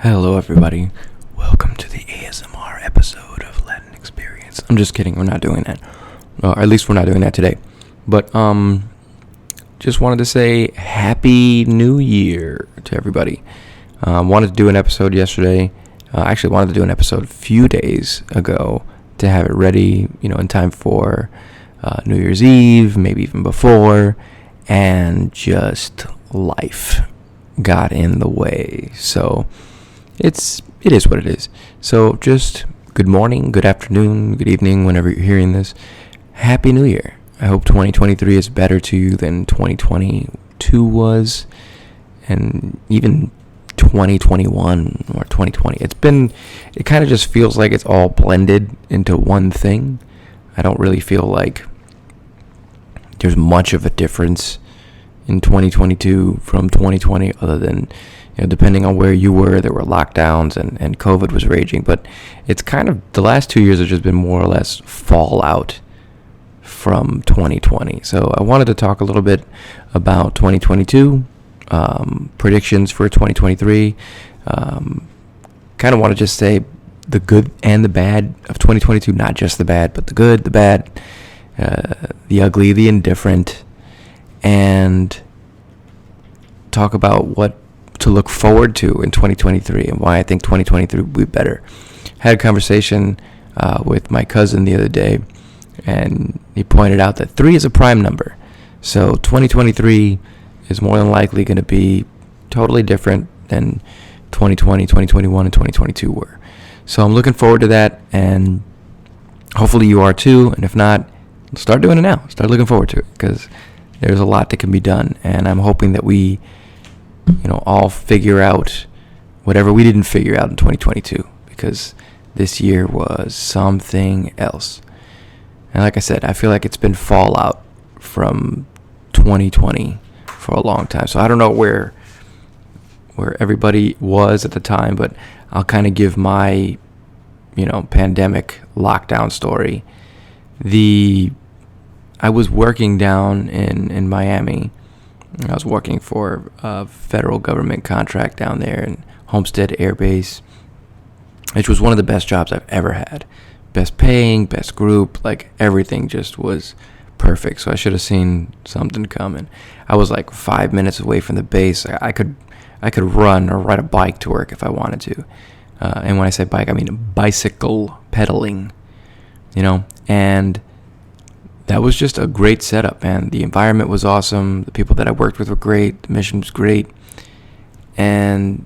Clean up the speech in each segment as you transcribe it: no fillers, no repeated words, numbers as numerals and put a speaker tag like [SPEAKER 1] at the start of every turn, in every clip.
[SPEAKER 1] Hello, everybody. Welcome to the ASMR episode of Latin Experience. I'm just kidding. We're not doing that. Or at least we're not doing that today. But just wanted to say Happy New Year to everybody. Wanted to do an episode yesterday. Actually, wanted to do an episode a few days ago to have it ready, in time for New Year's Eve, maybe even before, and just life got in the way. So it is what it is. So just good morning, good afternoon, good evening, whenever you're hearing this. Happy New Year. I hope 2023 is better to you than 2022 was, and even 2021 or 2020. It kind of just feels like it's all blended into one thing. I don't really feel like there's much of a difference in 2022 from 2020, other than, depending on where you were, there were lockdowns and COVID was raging. But it's kind of, the last 2 years have just been more or less fallout from 2020. So I wanted to talk a little bit about 2022, predictions for 2023. Kind of want to just say the good and the bad of 2022, not just the bad, but the good, the bad, the ugly, the indifferent, and talk about what to look forward to in 2023 and why I think 2023 will be better. Had a conversation with my cousin the other day, and he pointed out that 3 is a prime number. So 2023 is more than likely going to be totally different than 2020, 2021, and 2022 were. So I'm looking forward to that, and hopefully you are too. And if not, start doing it now. Start looking forward to it, because there's a lot that can be done, and I'm hoping that we, all figure out whatever we didn't figure out in 2022, because this year was something else. And like I said, I feel like it's been fallout from 2020 for a long time. So I don't know where everybody was at the time, but I'll kind of give my, pandemic lockdown story. I was working down in Miami. I was working for a federal government contract down there in Homestead Air Base, which was one of the best jobs I've ever had. Best paying, best group, like everything just was perfect. So I should have seen something coming. I was like 5 minutes away from the base. I could run or ride a bike to work if I wanted to. And when I say bike, I mean bicycle pedaling, and that was just a great setup, man. The environment was awesome. The people that I worked with were great. The mission was great. And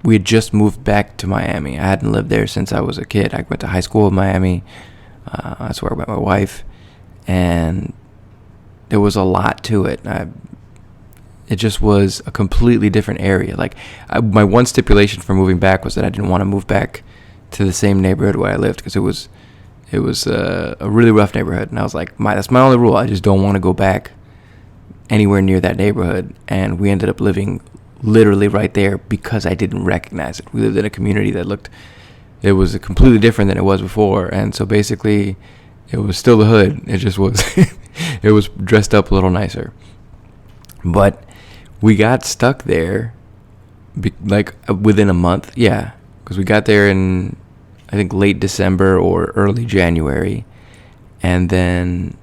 [SPEAKER 1] we had just moved back to Miami. I hadn't lived there since I was a kid. I went to high school in Miami. That's where I met my wife. And there was a lot to it. It just was a completely different area. My one stipulation for moving back was that I didn't want to move back to the same neighborhood where I lived, because it was a really rough neighborhood, and I was like, that's my only rule. I just don't want to go back anywhere near that neighborhood. And we ended up living literally right there because I didn't recognize it. We lived in a community it was completely different than it was before, and so basically it was still the hood. It just was it was dressed up a little nicer. But we got stuck there within a month, because we got there in, I think, late December or early January, and then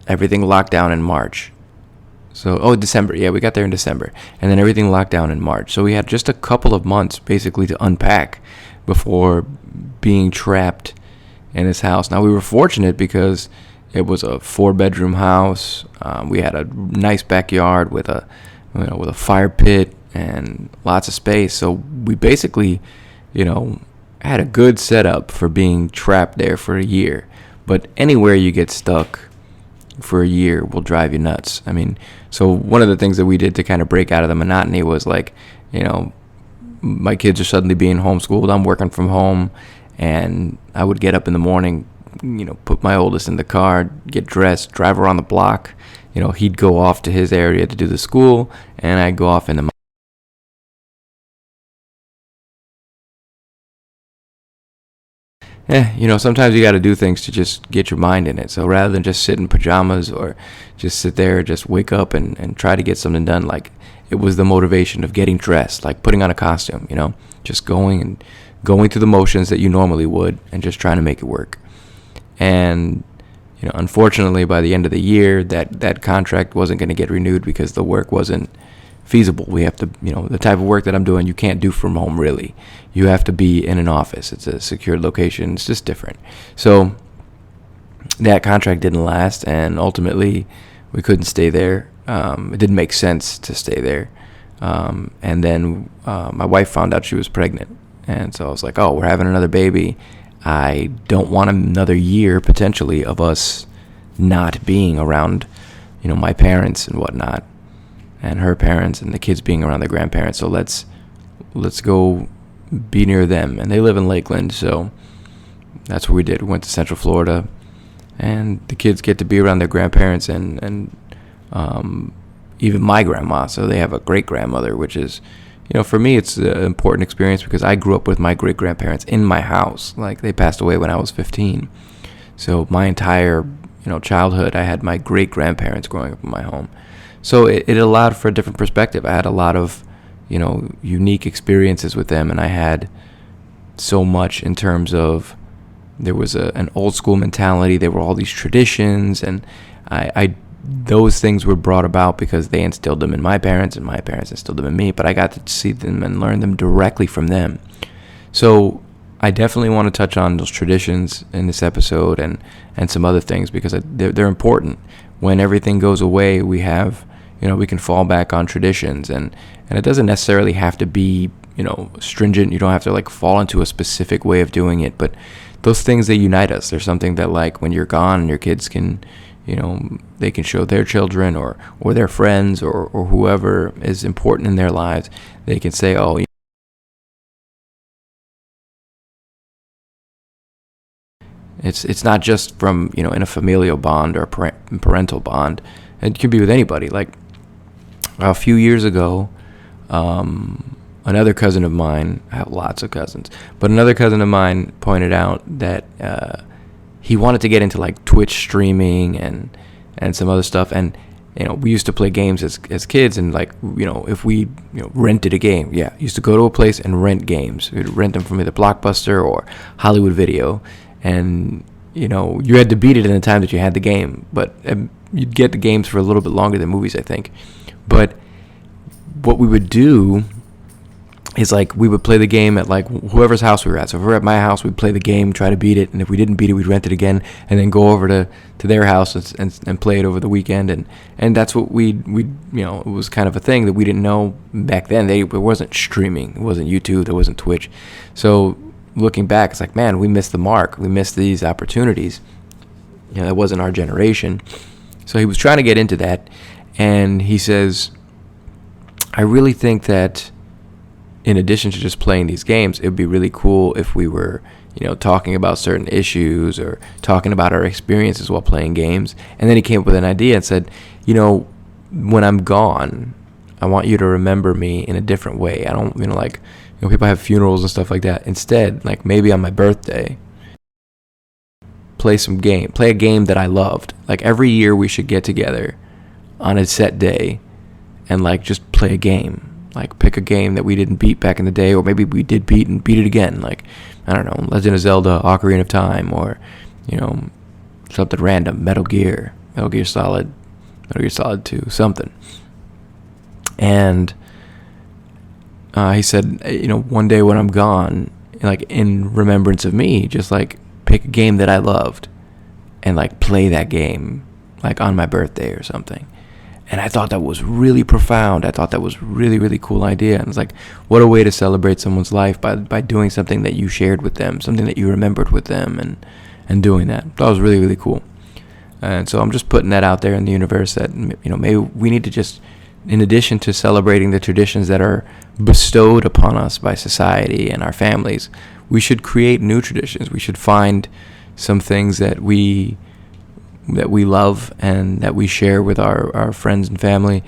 [SPEAKER 1] everything locked down in March. December. Yeah, we got there in December, and then everything locked down in March. So we had just a couple of months basically to unpack before being trapped in this house. Now, we were fortunate because it was a 4-bedroom house. We had a nice backyard with a fire pit and lots of space. So we basically, had a good setup for being trapped there for a year. But anywhere you get stuck for a year will drive you nuts. I mean, so one of the things that we did to kind of break out of the monotony was my kids are suddenly being homeschooled. I'm working from home, and I would get up in the morning, put my oldest in the car, get dressed, drive around the block. He'd go off to his area to do the school, and I'd go off into my sometimes you got to do things to just get your mind in it. So rather than just sit in pajamas or just sit there, just wake up and try to get something done, it was the motivation of getting dressed, like putting on a costume, just going through the motions that you normally would and just trying to make it work. And unfortunately, by the end of the year, that contract wasn't going to get renewed because the work wasn't feasible. We have to, the type of work that I'm doing, you can't do from home, really. You have to be in an office. It's a secured location. It's just different. So that contract didn't last, and ultimately we couldn't stay there. It didn't make sense to stay there. And then my wife found out she was pregnant. And so I was like, oh, we're having another baby. I don't want another year, potentially, of us not being around, my parents and whatnot, and her parents, and the kids being around their grandparents. So let's go be near them. And they live in Lakeland, so that's what we did. We went to Central Florida, and the kids get to be around their grandparents and even my grandma. So they have a great-grandmother, which is, for me, it's an important experience because I grew up with my great-grandparents in my house. Like, they passed away when I was 15. So my entire, childhood, I had my great-grandparents growing up in my home. So it allowed for a different perspective. I had a lot of, unique experiences with them, and I had so much in terms of there was an old-school mentality. There were all these traditions, and those things were brought about because they instilled them in my parents, and my parents instilled them in me, but I got to see them and learn them directly from them. So I definitely want to touch on those traditions in this episode and some other things because they're important. When everything goes away, we have, we can fall back on traditions, and it doesn't necessarily have to be, stringent. You don't have to like fall into a specific way of doing it, but those things, they unite us. There's something that, like, when you're gone and your kids can, they can show their children or their friends or whoever is important in their lives. They can say, oh, it's not just from, in a familial bond or a parental bond. It can be with anybody. Like, a few years ago, another cousin of mine, I have lots of cousins, but another cousin of mine pointed out that he wanted to get into like Twitch streaming and some other stuff. And, we used to play games as kids, and like, if we, rented a game, used to go to a place and rent games. We'd rent them from either Blockbuster or Hollywood Video. And, you had to beat it in the time that you had the game, but you'd get the games for a little bit longer than movies, I think. But what we would do is, like, we would play the game at like whoever's house we were at. So if we were at my house, we'd play the game, try to beat it, and if we didn't beat it, we'd rent it again, and then go over to their house and play it over the weekend. And that's what we it was kind of a thing that we didn't know back then. It wasn't streaming, it wasn't YouTube, there wasn't Twitch. So looking back, it's like, man, we missed the mark. We missed these opportunities. That wasn't our generation. So he was trying to get into that, and he says, I really think that in addition to just playing these games, it would be really cool if we were, talking about certain issues or talking about our experiences while playing games. And then he came up with an idea and said, when I'm gone, I want you to remember me in a different way. I don't, people have funerals and stuff like that. Instead, like, maybe on my birthday, play a game that I loved. Like, every year we should get together on a set day and, like, just play a game. Like, pick a game that we didn't beat back in the day, or maybe we did beat and beat it again. Like, I don't know, Legend of Zelda, Ocarina of Time, or, something random, Metal Gear Solid 2, something. And he said, one day when I'm gone, like, in remembrance of me, just, like, pick a game that I loved and, like, play that game, like, on my birthday or something. And I thought that was really profound. I thought that was really, really cool idea. And it's like, what a way to celebrate someone's life by doing something that you shared with them, something that you remembered with them, and doing that. That was really, really cool. And so I'm just putting that out there in the universe that, maybe we need to just, in addition to celebrating the traditions that are bestowed upon us by society and our families, we should create new traditions. We should find some things that we love and that we share with our friends and family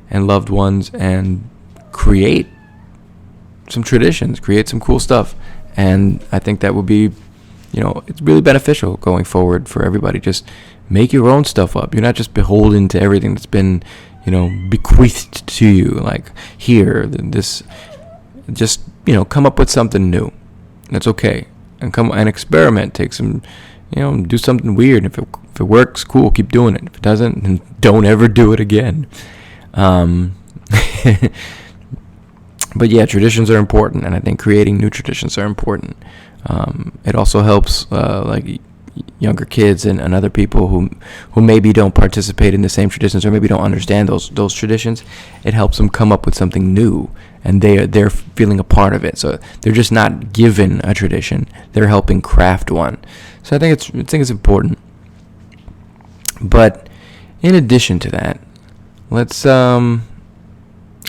[SPEAKER 1] and loved ones, and create some traditions, create some cool stuff. And I think that would be, it's really beneficial going forward for everybody. Just make your own stuff up. You're not just beholden to everything that's been, bequeathed to you. Like, here, this, just, come up with something new. That's okay. And come and experiment. Take some, do something weird. If it works, cool, keep doing it. If it doesn't, then don't ever do it again. But yeah, traditions are important, and I think creating new traditions are important. It also helps like younger kids and other people who maybe don't participate in the same traditions or maybe don't understand those traditions. It helps them come up with something new, and they're feeling a part of it. So they're just not given a tradition; they're helping craft one. So I think it's important. But in addition to that, let's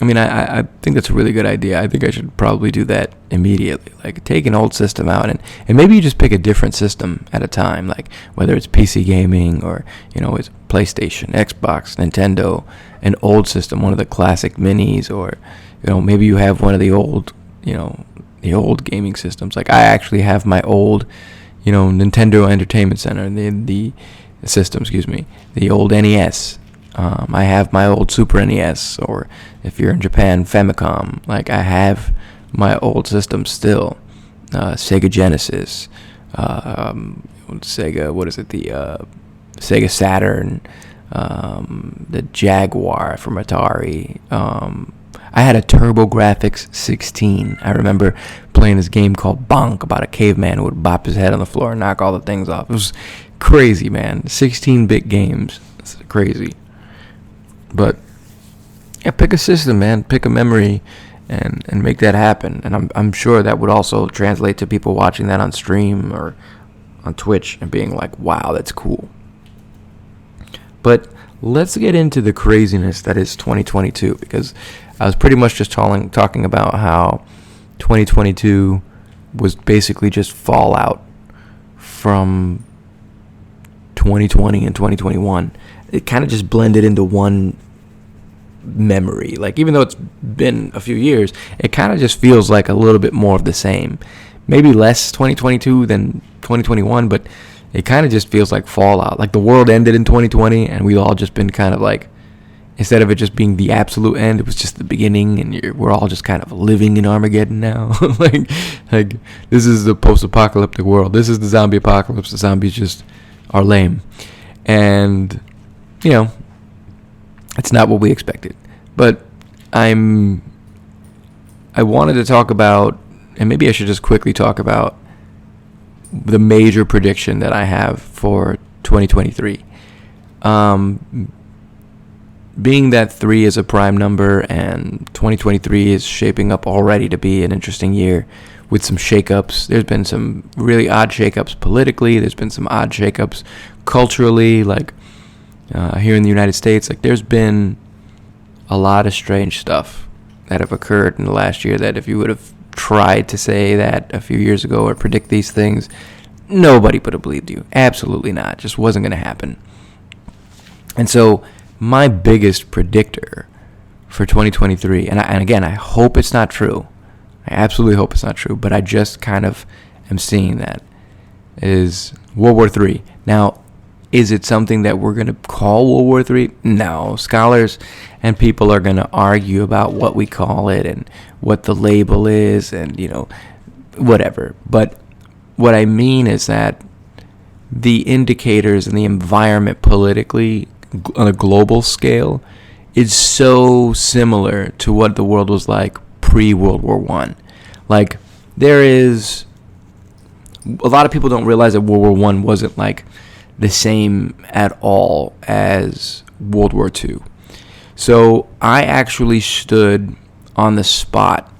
[SPEAKER 1] I think that's a really good idea. I think I should probably do that immediately. Like, take an old system out and maybe you just pick a different system at a time. Like, whether it's PC gaming or, it's PlayStation, Xbox, Nintendo, an old system, one of the classic minis, or, maybe you have one of the old, the old gaming systems. Like, I actually have my old, Nintendo Entertainment Center, the system, the old NES. I have my old Super NES, or if you're in Japan, Famicom. Like, I have my old system still. Sega Genesis, Sega, what is it? The Sega Saturn, the Jaguar from Atari. I had a TurboGrafx 16. I remember playing this game called Bonk about a caveman who would bop his head on the floor and knock all the things off. It was crazy, man. 16-bit games. It's crazy. But yeah, pick a system, man. Pick a memory, and make that happen. And I'm sure that would also translate to people watching that on stream or on Twitch and being like, "Wow, that's cool." But let's get into the craziness that is 2022, because I was pretty much just talking about how 2022 was basically just fallout from 2020 and 2021. It kind of just blended into one memory. Like, even though it's been a few years, it kind of just feels like a little bit more of the same. Maybe less 2022 than 2021, but it kind of just feels like fallout. Like, the world ended in 2020, and we've all just been kind of like, instead of it just being the absolute end, it was just the beginning, and we're all just kind of living in Armageddon now. like this is the post-apocalyptic world. This is the zombie apocalypse. The zombies just are lame. And it's not what we expected. But I wanted to talk about, and maybe I should just quickly talk about the major prediction that I have for 2023. Being that 3 is a prime number, and 2023 is shaping up already to be an interesting year with some shakeups. There's been some really odd shakeups politically. There's been some odd shakeups culturally, like here in the United States. Like, there's been a lot of strange stuff that have occurred in the last year that if you would have tried to say that a few years ago or predict these things, nobody would have believed you. Absolutely not. Just wasn't going to happen. And so my biggest predictor for 2023, and again, I hope it's not true. I absolutely hope it's not true, but I just kind of am seeing that, is World War III. Now, is it something that we're going to call World War III? No. Scholars and people are going to argue about what we call it and what the label is and, whatever. But what I mean is that the indicators and the environment politically on a global scale is so similar to what the world was like pre-World War I. Like, there is... A lot of people don't realize that World War I wasn't like the same at all as World War II. So I actually stood on the spot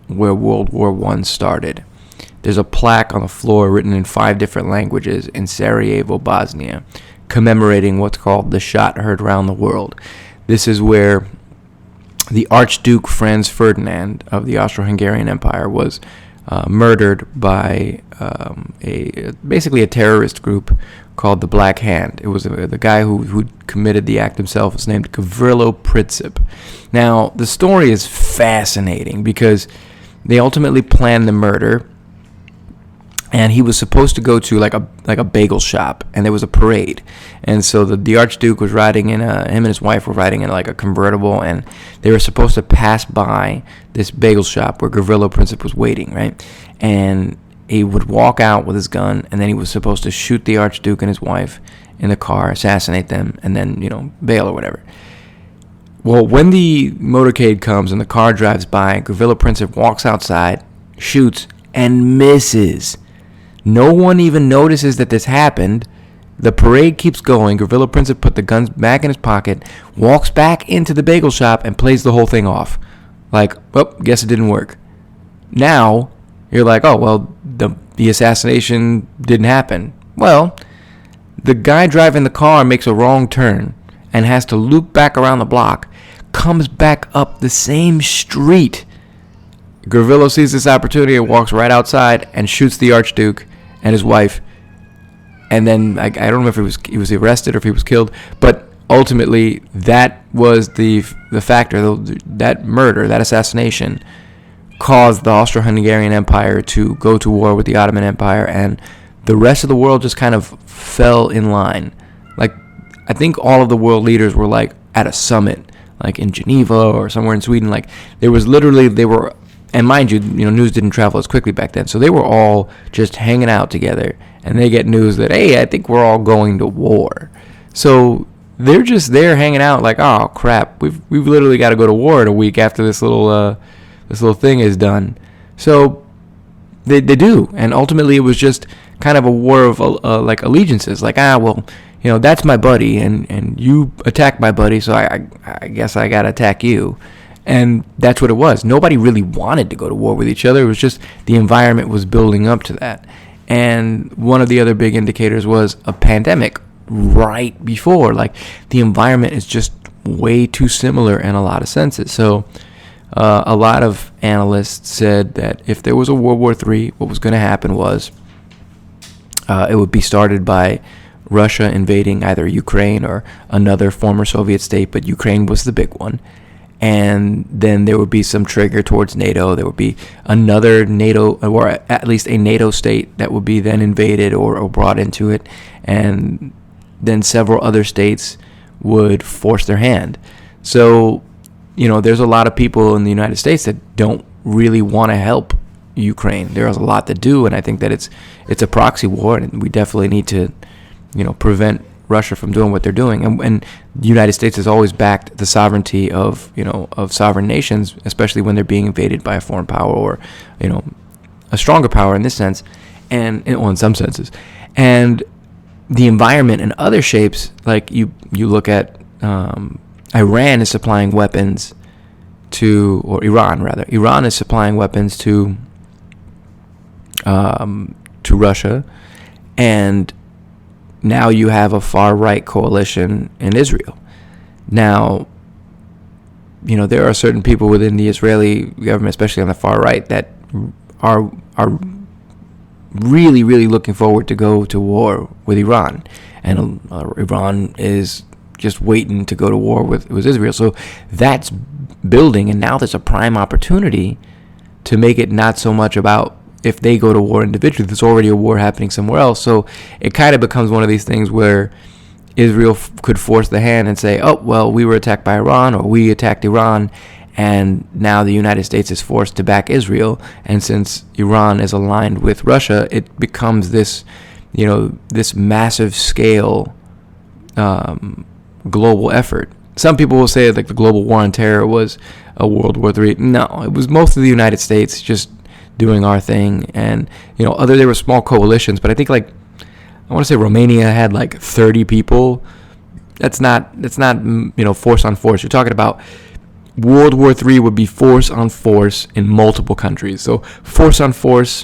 [SPEAKER 1] where World War I started. There's a plaque on the floor written in 5 different languages in Sarajevo, Bosnia, commemorating what's called the shot heard round the world. This is where the Archduke Franz Ferdinand of the Austro-Hungarian Empire was murdered by basically a terrorist group called the Black Hand. It was the guy who committed the act himself was named Gavrilo Princip. Now, the story is fascinating because they ultimately planned the murder, and he was supposed to go to like a bagel shop, and there was a parade, and so the Archduke was riding in him and his wife were riding in like a convertible, and they were supposed to pass by this bagel shop where Gavrilo Princip was waiting, right? And he would walk out with his gun, and then he was supposed to shoot the Archduke and his wife in the car, assassinate them, and then bail or whatever. Well, when the motorcade comes and the car drives by, Gavrilo Princip walks outside, shoots, and misses. No one even notices that this happened. The parade keeps going. Gavrilo Princip put the guns back in his pocket, walks back into the bagel shop, and plays the whole thing off. Like, well, guess it didn't work. Now, you're like, oh, well, the assassination didn't happen. Well, the guy driving the car makes a wrong turn and has to loop back around the block, comes back up the same street. Gavrilo sees this opportunity and walks right outside and shoots the Archduke and his wife. And then I don't know if he was arrested or if he was killed, but ultimately that was the factor. That murder, that assassination, caused the Austro-Hungarian Empire to go to war with the Ottoman Empire, and the rest of the world just kind of fell in line. Like, I think all of the world leaders were like at a summit, like in Geneva or somewhere in Sweden. Like, there was literally, and mind you, news didn't travel as quickly back then, so they were all just hanging out together, and they get news that, hey, I think we're all going to war. So they're just there hanging out like, oh crap, we've literally got to go to war in a week after this little thing is done. So they do, and ultimately it was just kind of a war of like allegiances. Like, well, that's my buddy, and you attacked my buddy, so I guess I gotta attack you. And that's what it was. Nobody really wanted to go to war with each other. It was just the environment was building up to that. And one of the other big indicators was a pandemic right before. Like, the environment is just way too similar in a lot of senses. So a lot of analysts said that if there was a World War III, what was going to happen was it would be started by Russia invading either Ukraine or another former Soviet state, but Ukraine was the big one. And then there would be some trigger towards NATO. There would be another NATO, or at least a NATO state that would be then invaded or brought into it. And then several other states would force their hand. So, there's a lot of people in the United States that don't really want to help Ukraine. There's a lot that do, and I think that it's a proxy war, and we definitely need to, prevent Russia from doing what they're doing. And the United States has always backed the sovereignty of sovereign nations, especially when they're being invaded by a foreign power or, a stronger power in this sense, in some senses. And the environment in other shapes, like you look at Iran is supplying weapons to, or Iran rather. Iran is supplying weapons to Russia, and now you have a far-right coalition in Israel. Now, there are certain people within the Israeli government, especially on the far right, that are really, really looking forward to go to war with Iran. And Iran is just waiting to go to war with Israel. So that's building, and now there's a prime opportunity to make it not so much about if they go to war individually. There's already a war happening somewhere else. So it kind of becomes one of these things where Israel could force the hand and say, oh, well, we were attacked by Iran, or we attacked Iran, and now the United States is forced to back Israel. And since Iran is aligned with Russia, it becomes this, this massive scale global effort. Some people will say like the global war on terror was a World War III. No, it was most of the United States just doing our thing, and there were small coalitions, but I think like I want to say Romania had like 30 people. That's not force on force. You're talking about World War III would be force on force in multiple countries. So force on force,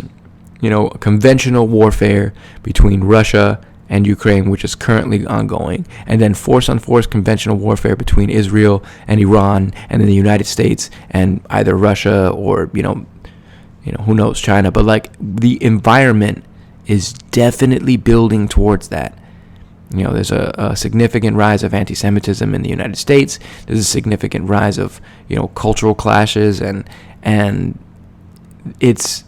[SPEAKER 1] conventional warfare between Russia and Ukraine, which is currently ongoing, and then force on force conventional warfare between Israel and Iran, and then the United States and either Russia or who knows, China. But like the environment is definitely building towards that. There's a significant rise of anti-Semitism in the United States. There's a significant rise of cultural clashes, and it's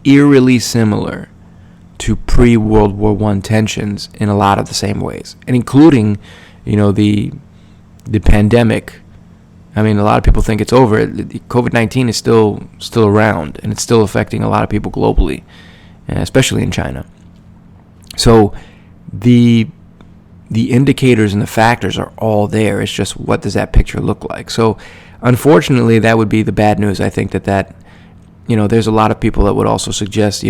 [SPEAKER 1] eerily similar to pre-World War I tensions in a lot of the same ways, and including, the pandemic. I mean, a lot of people think it's over. COVID-19 is still around, and it's still affecting a lot of people globally, especially in China. So the indicators and the factors are all there. It's just, what does that picture look like? So unfortunately, that would be the bad news. I think that there's a lot of people that would also suggest,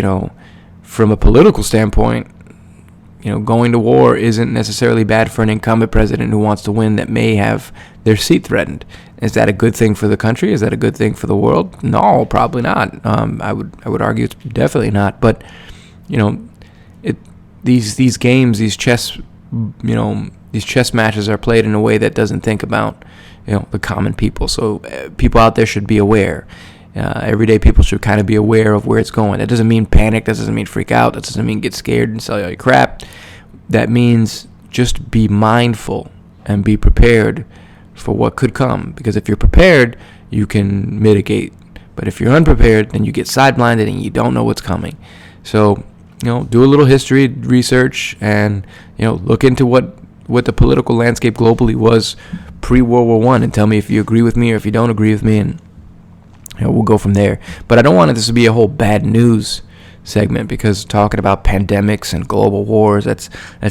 [SPEAKER 1] from a political standpoint, going to war isn't necessarily bad for an incumbent president who wants to win that may have their seat threatened. Is that a good thing for the country? Is that a good thing for the world? No, probably not. I would argue it's definitely not. But these games, these chess matches are played in a way that doesn't think about the common people. So people out there should be aware. Everyday people should kind of be aware of where it's going. That doesn't mean panic. That doesn't mean freak out. That doesn't mean get scared and sell all your crap. That means just be mindful and be prepared for what could come. Because if you're prepared, you can mitigate. But if you're unprepared, then you get sideblinded and you don't know what's coming. So, do a little history research and, look into what the political landscape globally was pre-World War I, and tell me if you agree with me or if you don't agree with me, and we'll go from there. But I don't want this to be a whole bad news segment, because talking about pandemics and global wars, that's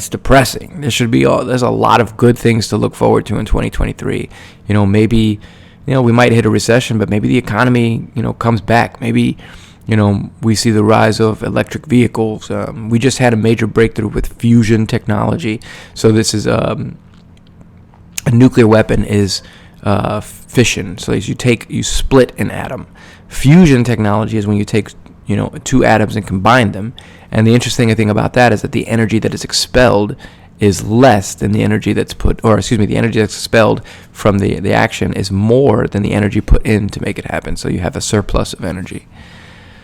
[SPEAKER 1] depressing. There's a lot of good things to look forward to in 2023. Maybe we might hit a recession, but maybe the economy comes back. Maybe we see the rise of electric vehicles. We just had a major breakthrough with fusion technology. So this is a nuclear weapon is fission. So as you split an atom. Fusion technology is when you take two atoms and combine them. And the interesting thing about that is that the energy that is expelled is less than the energy the energy that's expelled from the action is more than the energy put in to make it happen. So you have a surplus of energy.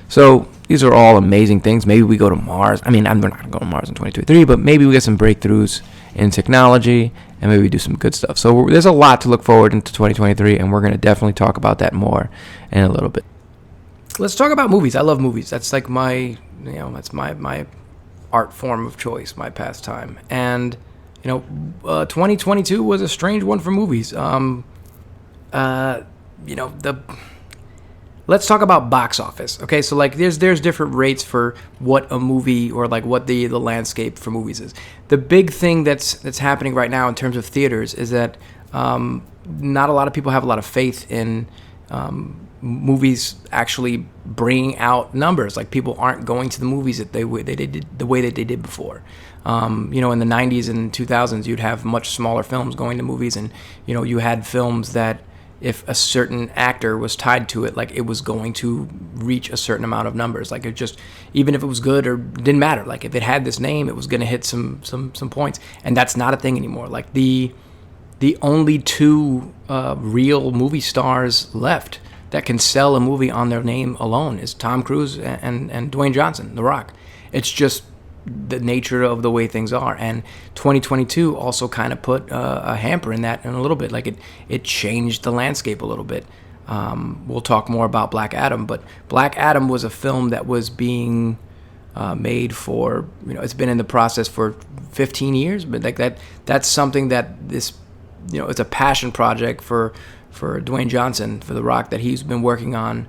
[SPEAKER 1] So these are all amazing things. Maybe we go to Mars. I mean, we're not going to go to Mars in 2023, but maybe we get some breakthroughs in technology, and maybe we do some good stuff. So there's a lot to look forward into 2023, and we're going to definitely talk about that more in a little bit. Let's talk about movies. I love movies. That's like that's my art form of choice, my pastime. And 2022 was a strange one for movies. Let's talk about box office. Okay, so there's different rates for what a movie, or what the landscape for movies is. The big thing that's happening right now in terms of theaters is that not a lot of people have a lot of faith in movies actually bringing out numbers. Like, people aren't going to the movies that they did the way that they did before. In the 90s and 2000s, you'd have much smaller films going to movies, and you had films that, if a certain actor was tied to it, it was going to reach a certain amount of numbers. Even if it was good or didn't matter. If it had this name, it was going to hit some points. And that's not a thing anymore. The only two real movie stars left that can sell a movie on their name alone is Tom Cruise and Dwayne Johnson, The Rock. It's just the nature of the way things are. And 2022 also kind of put a hamper in that in a little bit. It changed the landscape a little bit. We'll talk more about Black Adam, but Black Adam was a film that was being made for, it's been in the process for 15 years, but that's something that this, it's a passion project for Dwayne Johnson, for The Rock, that he's been working on,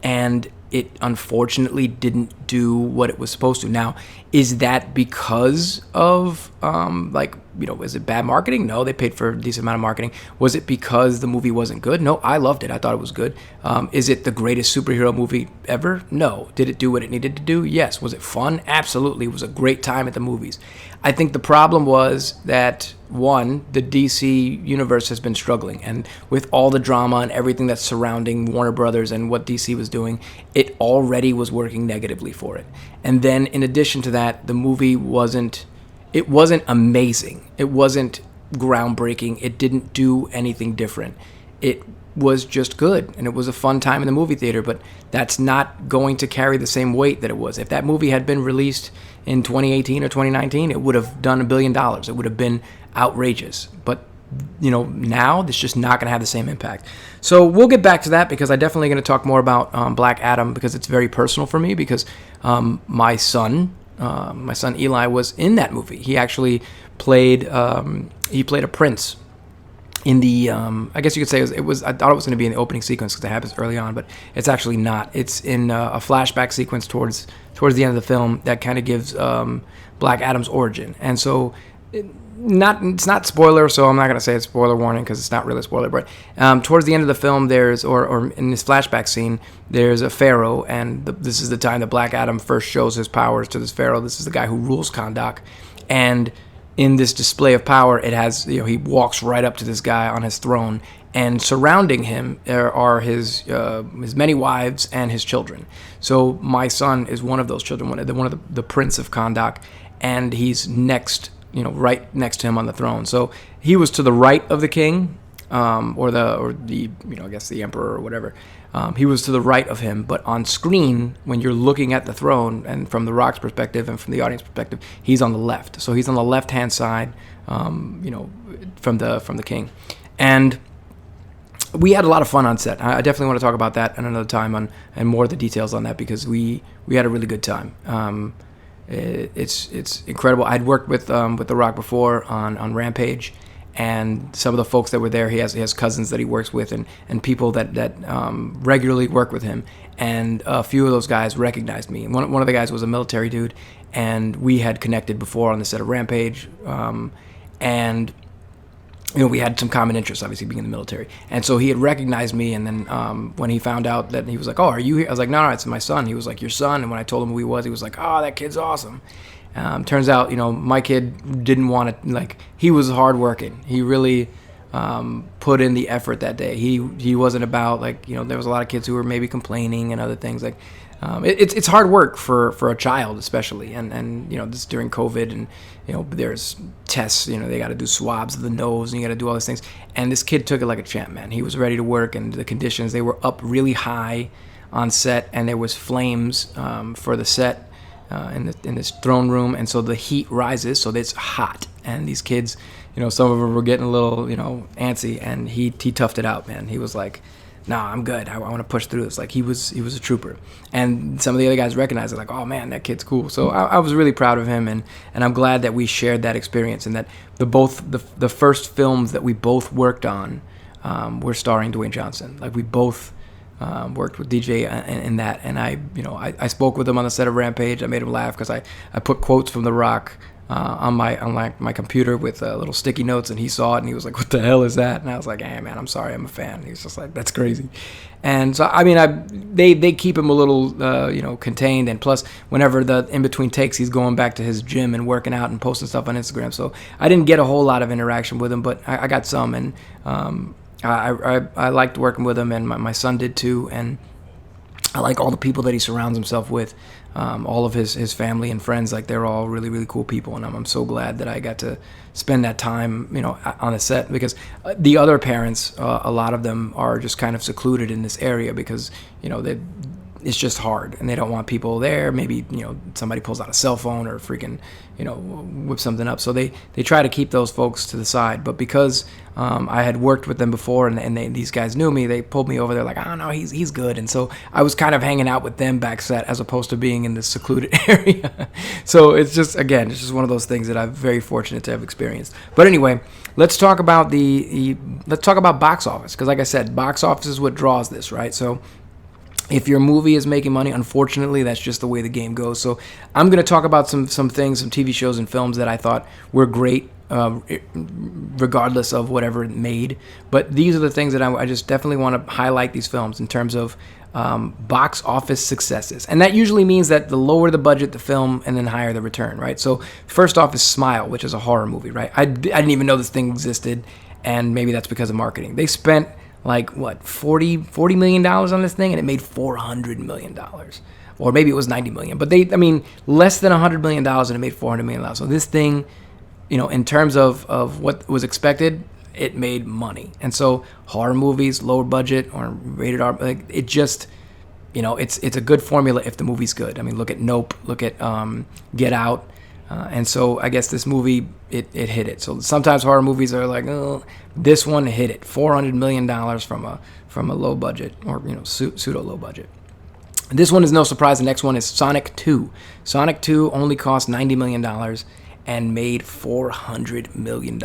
[SPEAKER 1] and it unfortunately didn't do what it was supposed to. Now, is that because of, is it bad marketing? No, they paid for a decent amount of marketing. Was it because the movie wasn't good? No, I loved it. I thought it was good. Is it the greatest superhero movie ever? No. Did it do what it needed to do? Yes. Was it fun? Absolutely. It was a great time at the movies. I think the problem was that, one, the DC universe has been struggling, and with all the drama and everything that's surrounding Warner Brothers and what DC was doing, it already was working negatively for it. And then, in addition to that, the movie wasn't amazing. It wasn't groundbreaking. It didn't do anything different. It was just good, and it was a fun time in the movie theater, but that's not going to carry the same weight that it was. If that movie had been released in 2018 or 2019, it would have done $1 billion. It would have been outrageous. But now it's just not going to have the same impact. So we'll get back to that, because I'm definitely going to talk more about Black Adam, because it's very personal for me, because my son Eli was in that movie. He actually played a prince in the I guess you could say it was I thought it was going to be in the opening sequence because it happens early on, but it's actually not. It's in a flashback sequence towards the end of the film that kind of gives Black Adam's origin. And so it's not spoiler, so I'm not going to say it's spoiler warning because it's not really a spoiler, but towards the end of the film there's or in this flashback scene there's a pharaoh, and this is the time that Black Adam first shows his powers to this pharaoh. This is the guy who rules Kahndaq, and in this display of power, it has, he walks right up to this guy on his throne, and surrounding him are his many wives and his children. So my son is one of those children, one of the prince of Kahndaq, and he's next, right next to him on the throne. So he was to the right of the king, or the I guess the emperor or whatever. He was to the right of him, but on screen, when you're looking at the throne, and from the Rock's perspective and from the audience perspective, he's on the left. So he's on the left-hand side, from the king. And we had a lot of fun on set. I definitely want to talk about that at another time and more of the details on that, because we had a really good time. It's incredible. I'd worked with The Rock before on Rampage. And some of the folks that were there, he has cousins that he works with, and people that regularly work with him. And a few of those guys recognized me. One of the guys was a military dude, and we had connected before on the set of Rampage. And we had some common interests, obviously being in the military. And so he had recognized me, and then when he found out that, he was like, "Oh, are you here?" I was like, "No, it's my son." He was like, "Your son?" And when I told him who he was like, "Oh, that kid's awesome." Turns out, my kid didn't want to, he was hardworking. He really put in the effort that day. He wasn't about, there was a lot of kids who were maybe complaining and other things. It's hard work for a child, especially. And this during COVID, and, there's tests, they got to do swabs of the nose, and you got to do all these things. And this kid took it like a champ, man. He was ready to work, and the conditions, they were up really high on set, and there was flames for the set. In this throne room, and so the heat rises, so it's hot, and these kids, some of them were getting a little, antsy, and he toughed it out, man. He was like, "Nah, I'm good. I want to push through this." He was a trooper, and some of the other guys recognized it, "Oh man, that kid's cool." So I was really proud of him, and I'm glad that we shared that experience, and that the first films that we both worked on were starring Dwayne Johnson. We both. Worked with DJ in that, and I spoke with him on the set of Rampage. I made him laugh because I put quotes from The Rock on my computer with little sticky notes, and he saw it, and he was like, "What the hell is that?" And I was like, "Hey man, I'm sorry, I'm a fan." He was just like, "That's crazy." And so they keep him a little contained, and plus whenever the in between takes, he's going back to his gym and working out and posting stuff on Instagram. So I didn't get a whole lot of interaction with him, but I got some, and I liked working with him, and my son did too, and I like all the people that he surrounds himself with, all of his family and friends. They're all really, really cool people, and I'm so glad that I got to spend that time, on the set, because the other parents, a lot of them are just kind of secluded in this area because, it's just hard, and they don't want people there. Maybe, somebody pulls out a cell phone or freaking, whip something up. So they try to keep those folks to the side. But because I had worked with them before, and these guys knew me, they pulled me over there "I don't know, he's good." And so I was kind of hanging out with them back set as opposed to being in this secluded area. So it's just one of those things that I'm very fortunate to have experienced. But anyway, let's talk about box office, because like I said, box office is what draws this, right? So if your movie is making money, unfortunately, that's just the way the game goes. So I'm going to talk about some things, some TV shows and films that I thought were great, regardless of whatever it made. But these are the things that I just definitely want to highlight these films in terms of box office successes. And that usually means that the lower the budget, the film, and then higher the return, right? So first off is Smile, which is a horror movie, right? I didn't even know this thing existed, and maybe that's because of marketing. They spent $40 million on this thing, and it made $400 million, or maybe it was $90 million, but less than $100 million, and it made $400 million. So this thing, in terms of what was expected, it made money. And so horror movies, lower budget or rated R, it just, it's a good formula if the movie's good. Look at Nope, look at Get Out,
[SPEAKER 2] And so I guess this movie, it hit it. So sometimes horror movies are like, oh, this one hit it. $400 million from a low budget, or pseudo low budget. This one is no surprise. The next one is Sonic 2. Sonic 2 only cost $90 million and made $400 million.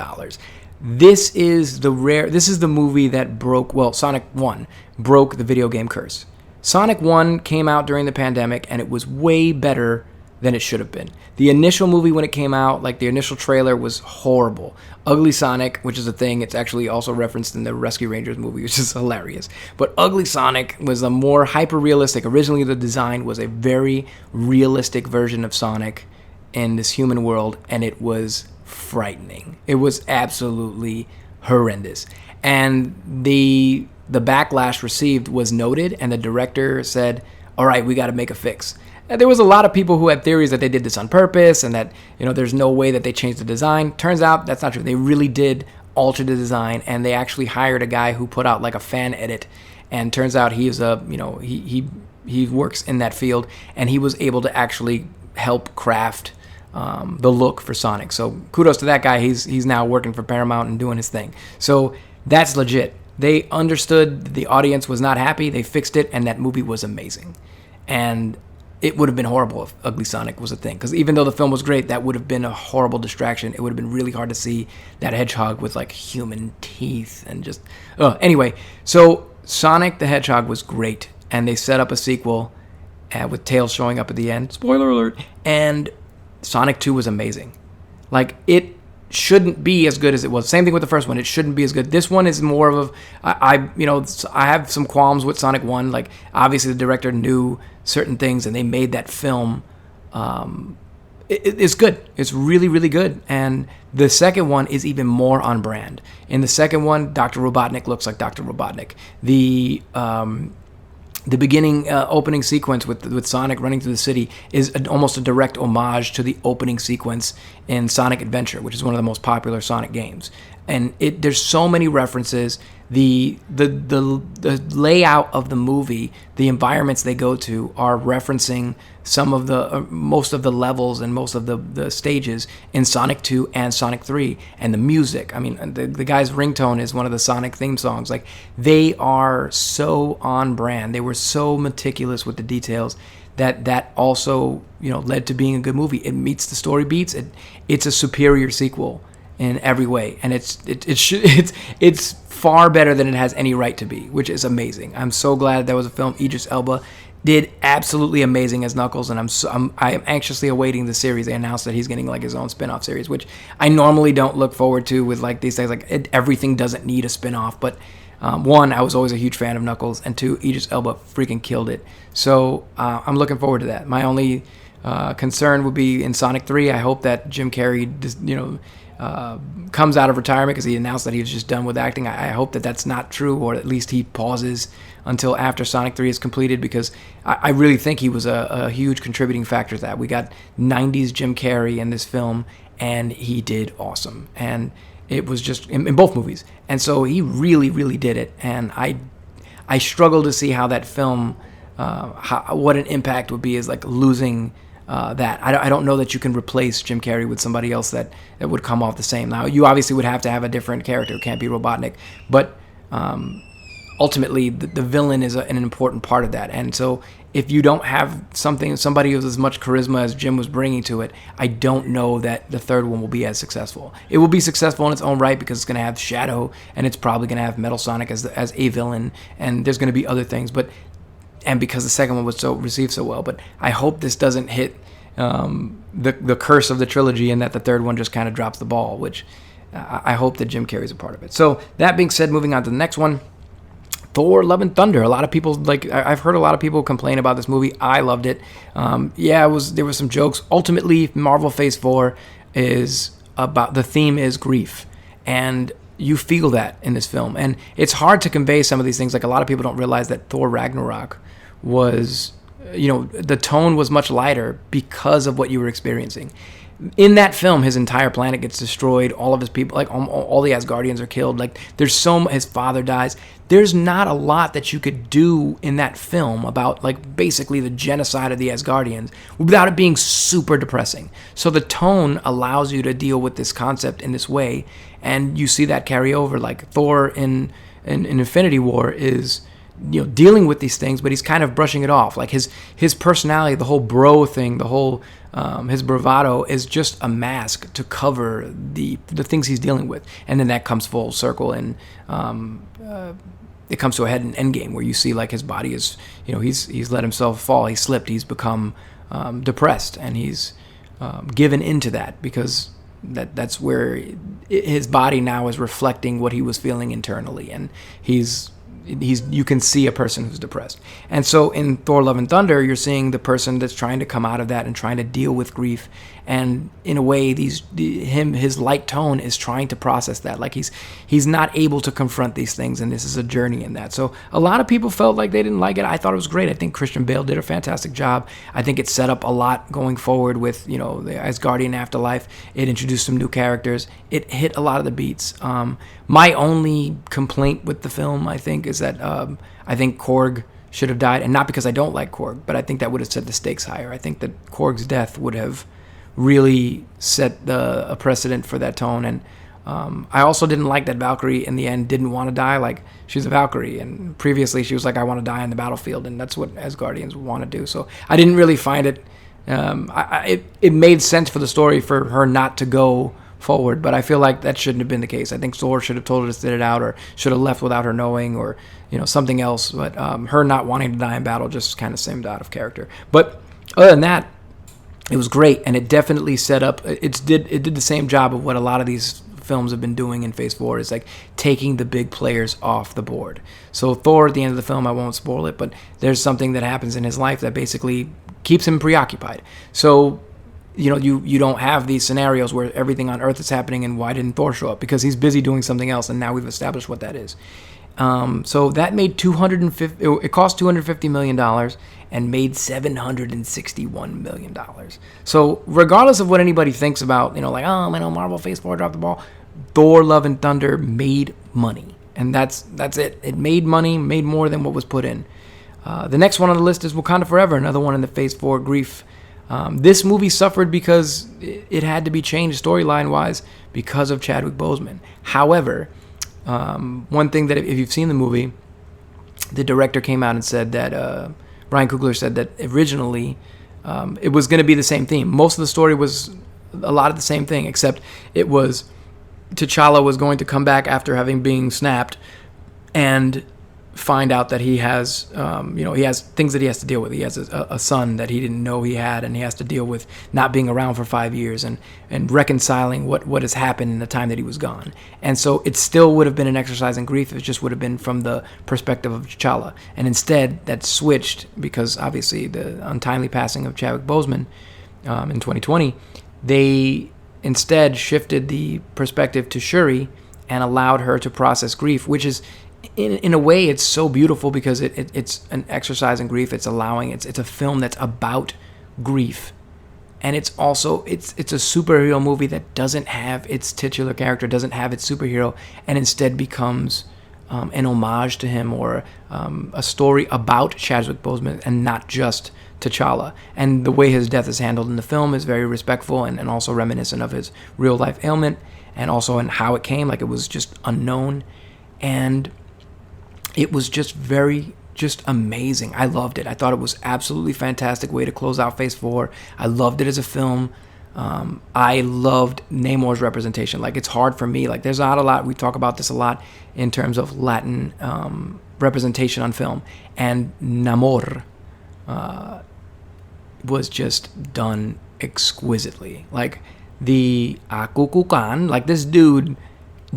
[SPEAKER 2] This is the movie that Sonic 1 broke the video game curse. Sonic 1 came out during the pandemic, and it was way better than it should have been. The initial movie, when it came out, like the initial trailer, was horrible. Ugly Sonic, which is a thing, it's actually also referenced in the Rescue Rangers movie, which is hilarious. But Ugly Sonic was a more hyper-realistic. Originally, the design was a very realistic version of Sonic in this human world, and it was frightening. It was absolutely horrendous. And the backlash received was noted, and the director said, all right, we got to make a fix. And there was a lot of people who had theories that they did this on purpose and that, there's no way that they changed the design. Turns out that's not true. They really did alter the design, and they actually hired a guy who put out like a fan edit. And turns out he works in that field, and he was able to actually help craft the look for Sonic. So kudos to that guy. He's now working for Paramount and doing his thing. So that's legit. They understood the audience was not happy. They fixed it, and that movie was amazing. And it would have been horrible if Ugly Sonic was a thing. Because even though the film was great, that would have been a horrible distraction. It would have been really hard to see that hedgehog with like human teeth and just... Anyway, so Sonic the Hedgehog was great. And they set up a sequel with Tails showing up at the end. Spoiler alert. And Sonic 2 was amazing. Like, it shouldn't be as good as it was. Same thing with the first one. It shouldn't be as good. This one is more of I have some qualms with Sonic 1. Like, obviously the director knew certain things and they made that film. It's good. It's really, really good. And the second one is even more on brand. In the second one, Dr. Robotnik looks like Dr. Robotnik. The beginning opening sequence with Sonic running through the city is almost a direct homage to the opening sequence in Sonic Adventure, which is one of the most popular Sonic games. And there's so many references. The layout of the movie, the environments they go to are referencing some of the most of the levels and most of the stages in Sonic 2 and Sonic 3. And the music, I mean, the guy's ringtone is one of the Sonic theme songs. Like, they are so on brand. They were so meticulous with the details that also led to being a good movie. It meets the story beats. It's a superior sequel in every way, and it's far better than it has any right to be, which is amazing. I'm so glad there was a film. Idris Elba did absolutely amazing as Knuckles, and I am anxiously awaiting the series. They announced that he's getting like his own spin-off series, which I normally don't look forward to with like these things. Like, everything doesn't need a spin-off, but one, I was always a huge fan of Knuckles, and two, Idris Elba freaking killed it. So I'm looking forward to that. My only concern would be in Sonic 3. I hope that Jim Carrey comes out of retirement, because he announced that he was just done with acting. I hope that that's not true, or at least he pauses until after Sonic 3 is completed, because I really think he was a huge contributing factor to that. We got 90s Jim Carrey in this film, and he did awesome. And it was just in both movies. And so he really, really did it. And I struggle to see how that film, what an impact would be as like losing that. I don't know that you can replace Jim Carrey with somebody else that would come off the same. Now, you obviously would have to have a different character. It can't be Robotnik. But ultimately, the villain is an important part of that. And so if you don't have somebody who has as much charisma as Jim was bringing to it, I don't know that the third one will be as successful. It will be successful in its own right, because it's going to have Shadow, and it's probably going to have Metal Sonic as a villain, and there's going to be other things. And because the second one was received so well. But I hope this doesn't hit the curse of the trilogy, and that the third one just kind of drops the ball, which I hope that Jim Carrey's a part of it. So that being said, moving on to the next one, Thor: Love and Thunder. A lot of people, I've heard a lot of people complain about this movie. I loved it. There were some jokes. Ultimately, Marvel Phase 4 is about, the theme is grief. And you feel that in this film. And it's hard to convey some of these things. Like, a lot of people don't realize that Thor Ragnarok was, the tone was much lighter because of what you were experiencing. in that film, his entire planet gets destroyed. All of his people, like all the Asgardians are killed. Like his father dies. There's not a lot that you could do in that film about like basically the genocide of the Asgardians without it being super depressing. So the tone allows you to deal with this concept in this way, and you see that carry over. Like Thor in Infinity War is, dealing with these things, but he's kind of brushing it off. Like his personality, the whole bro thing, the whole his bravado is just a mask to cover the things he's dealing with. And then that comes full circle, and it comes to a head in Endgame, where you see like his body is, he's let himself fall, he slipped, he's become depressed, and he's given into that because that's where his body now is reflecting what he was feeling internally, and you can see a person who's depressed. And so in Thor Love and Thunder, you're seeing the person that's trying to come out of that and trying to deal with grief. And in a way, his light tone is trying to process that. Like he's not able to confront these things, and this is a journey in that. So a lot of people felt like they didn't like it. I thought it was great. I think Christian Bale did a fantastic job. I think it set up a lot going forward with, the Asgardian afterlife. It introduced some new characters. It hit a lot of the beats. My only complaint with the film, I think, is that I think Korg should have died, and not because I don't like Korg, but I think that would have set the stakes higher. I think that Korg's death would have really set a precedent for that tone. And I also didn't like that Valkyrie in the end didn't want to die. Like, she's a Valkyrie, and previously she was like, I want to die on the battlefield, and that's what Asgardians want to do. So I didn't really find it it made sense for the story for her not to go forward, but I feel like that shouldn't have been the case. I think Thor should have told her to sit it out, or should have left without her knowing, or something else. But her not wanting to die in battle just kind of seemed out of character. But other than that, it was great, and it definitely set up. It did the same job of what a lot of these films have been doing in Phase 4, is like taking the big players off the board. So Thor, at the end of the film, I won't spoil it, but there's something that happens in his life that basically keeps him preoccupied. So you don't have these scenarios where everything on Earth is happening and why didn't Thor show up? Because he's busy doing something else, and now we've established what that is. So that made it cost $250 million and made $761 million. So regardless of what anybody thinks about, Marvel Phase 4 dropped the ball, Thor Love and Thunder made money. And that's it. It made money, made more than what was put in. The next one on the list is Wakanda Forever, another one in the Phase 4 grief. This movie suffered because it had to be changed storyline-wise because of Chadwick Boseman. However, one thing that, if you've seen the movie, the director came out and said that, Ryan Coogler said that originally it was going to be the same theme. Most of the story was a lot of the same thing, except it was T'Challa was going to come back after having been snapped and find out that he has, he has things that he has to deal with. He has a son that he didn't know he had, and he has to deal with not being around for 5 years and reconciling what has happened in the time that he was gone. And so it still would have been an exercise in grief. It just would have been from the perspective of T'Challa. And instead, that switched because obviously the untimely passing of Chadwick Boseman in 2020, they instead shifted the perspective to Shuri and allowed her to process grief, which is, in a way, it's so beautiful because it's an exercise in grief. It's a film that's about grief, and it's also it's a superhero movie that doesn't have its titular character, doesn't have its superhero, and instead becomes an homage to him, or a story about Chadwick Boseman and not just T'Challa. And the way his death is handled in the film is very respectful and also reminiscent of his real life ailment, and also in how it came, like it was just unknown. And it was just amazing. I loved it. I thought it was absolutely fantastic way to close out Phase 4. I loved it as a film. I loved Namor's representation. Like, it's hard for me. Like, there's not a lot. We talk about this a lot in terms of Latin representation on film. And Namor was just done exquisitely. Like, the Akukukan, like, this dude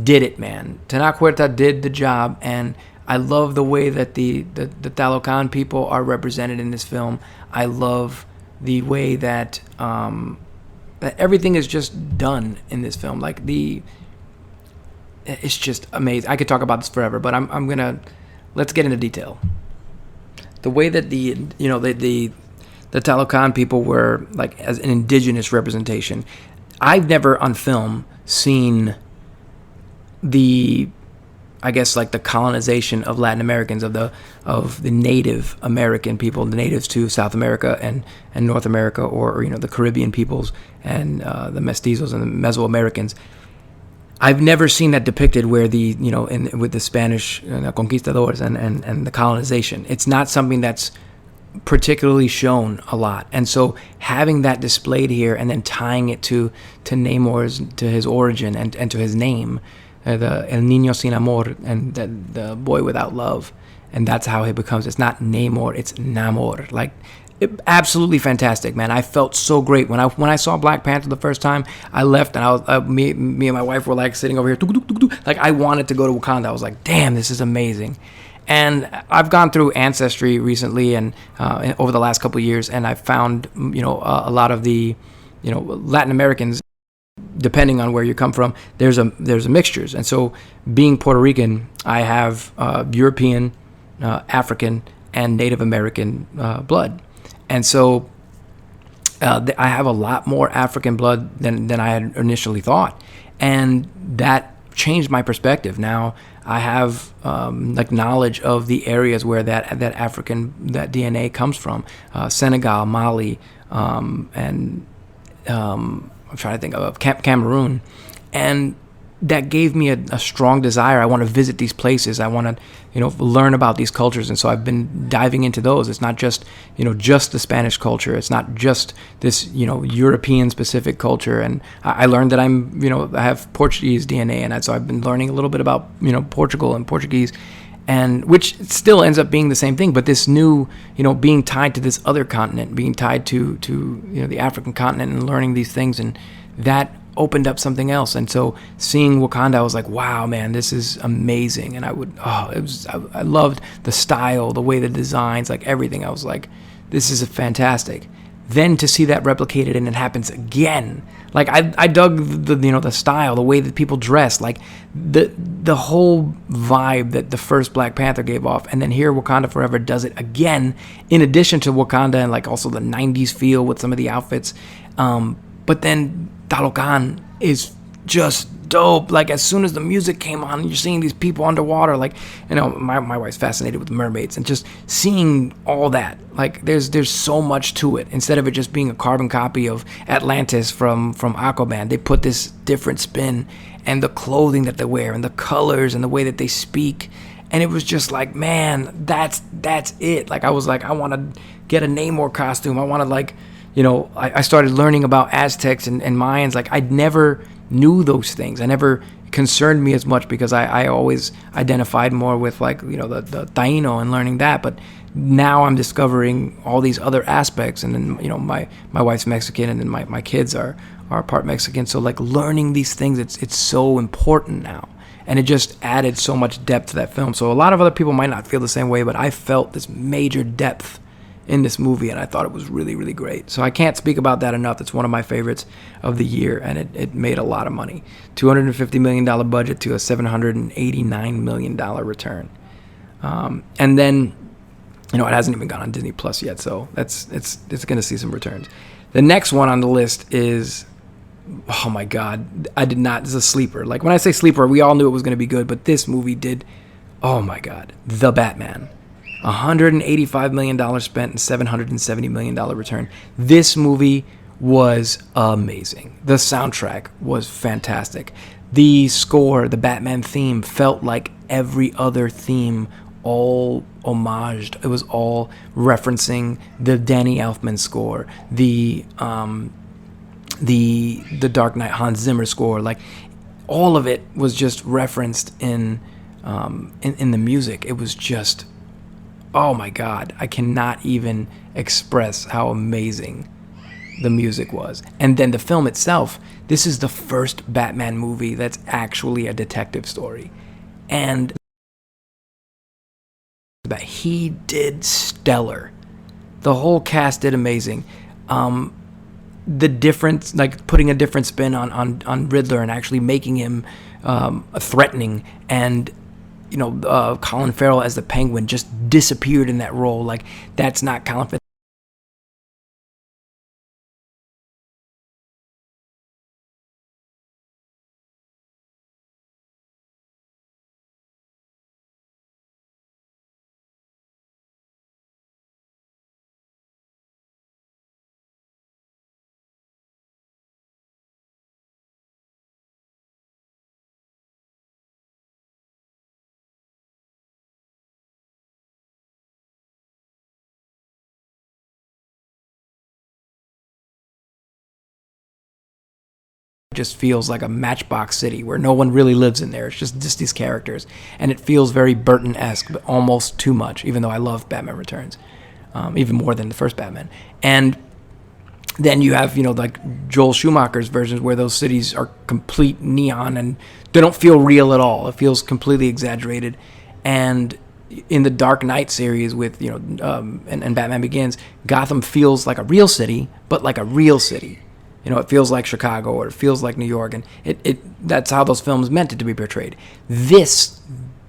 [SPEAKER 2] did it, man. Tena Huerta did the job, and I love the way that the Talocan people are represented in this film. I love the way that that everything is just done in this film. Like, it's just amazing. I could talk about this forever, but let's get into detail. The way that the Talocan people were, like, as an indigenous representation, I've never on film seen the, I guess, like the colonization of Latin Americans, of the Native American people, the natives to South America and North America, or the Caribbean peoples and the mestizos and the Mesoamericans. I've never seen that depicted where with the Spanish conquistadors and the colonization. It's not something that's particularly shown a lot, and so having that displayed here and then tying it to Namor's, to his origin and to his name, the El Niño Sin Amor, and the boy without love, and that's how he becomes. It's not Namor, it's Namor. Like, absolutely fantastic, man. I felt so great when I saw Black Panther the first time. I left and I was me and my wife were like sitting over here, like I wanted to go to Wakanda. I was like, damn, this is amazing. And I've gone through Ancestry recently and over the last couple of years, and I've found a lot of the Latin Americans, depending on where you come from, there's a mixtures. And so, being Puerto Rican, I have European, African, and Native American blood. And so I have a lot more African blood than I had initially thought. And that changed my perspective. Now I have knowledge of the areas where that DNA comes from. Senegal, Mali, and I'm trying to think of Cameroon. And that gave me a strong desire. I want to visit these places. I want to, learn about these cultures. And so I've been diving into those. It's not just, just the Spanish culture. It's not just this, European specific culture. And I learned that I have Portuguese DNA. And so I've been learning a little bit about, Portugal and Portuguese, and which still ends up being the same thing. But this new, being tied to this other continent, being tied to the African continent, and learning these things, and that opened up something else. And so seeing Wakanda, I was like, wow, man, this is amazing. And I loved the style, the way the designs, like everything. I was like, this is fantastic. Then to see that replicated and it happens again, like I dug the style, the way that people dress, like the whole vibe that the first Black Panther gave off, and then here Wakanda Forever does it again, in addition to Wakanda and like also the 90s feel with some of the outfits. But then Talocan is just dope. Like, as soon as the music came on and you're seeing these people underwater, like, my wife's fascinated with mermaids, and just seeing all that, like, there's so much to it. Instead of it just being a carbon copy of Atlantis from Aquaman, they put this different spin, and the clothing that they wear and the colors and the way that they speak. And it was just like, man, that's it. Like, I was like, I want to get a Namor costume. I want to, like, I started learning about Aztecs and Mayans. Like, I never knew those things. I never concerned me as much because I always identified more with, like, the Taino and learning that. But now I'm discovering all these other aspects. And then, my wife's Mexican, and then my kids are part Mexican. So, like, learning these things, it's so important now. And it just added so much depth to that film. So a lot of other people might not feel the same way, but I felt this major depth in this movie, and I thought it was really, really great. So I can't speak about that enough. It's one of my favorites of the year, and it made a lot of money. $250 million budget to a $789 million return. And then, it hasn't even gone on Disney Plus yet, so it's going to see some returns. The next one on the list is, oh my God, this is a sleeper. Like, when I say sleeper, we all knew it was going to be good, but this movie did, oh my God, The Batman. $185 million spent and $770 million return. This movie was amazing. The soundtrack was fantastic. The score, the Batman theme, felt like every other theme, all homaged. It was all referencing the Danny Elfman score, the Dark Knight Hans Zimmer score. Like, all of it was just referenced in the music. It was just, oh my God, I cannot even express how amazing the music was. And then the film itself, this is the first Batman movie that's actually a detective story. And he did stellar. The whole cast did amazing. The difference, like putting a different spin on Riddler and actually making him threatening, and Colin Farrell as the Penguin just disappeared in that role. Like, that's not Colin Farrell. just feels like a Matchbox City where no one really lives in there. It's just these characters, and it feels very Burton-esque, but almost too much. Even though I love Batman Returns, even more than the first Batman. And then you have like Joel Schumacher's versions where those cities are complete neon and they don't feel real at all. It feels completely exaggerated. And in the Dark Knight series with and Batman Begins, Gotham feels like a real city, but like a real city. It feels like Chicago or it feels like New York, and that's how those films meant it to be portrayed. This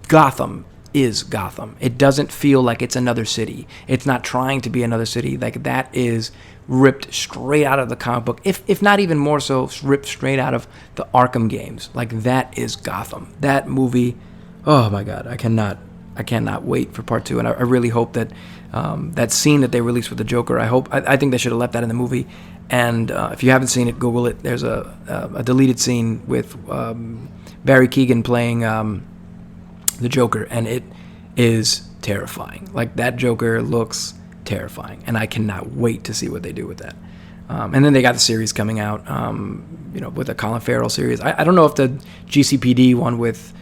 [SPEAKER 2] Gotham is Gotham. It doesn't feel like it's another city. It's not trying to be another city. Like, that is ripped straight out of the comic book, if not even more so, ripped straight out of the Arkham games. Like, that is Gotham. That movie, oh my God, I cannot wait for part 2, and I really hope that that scene that they released with the Joker, I think they should have left that in the movie. And if you haven't seen it, Google it. There's a deleted scene with Barry Keoghan playing the Joker, and it is terrifying. Like, that Joker looks terrifying, and I cannot wait to see what they do with that. And then they got the series coming out, with the Colin Farrell series. I don't know if the GCPD one with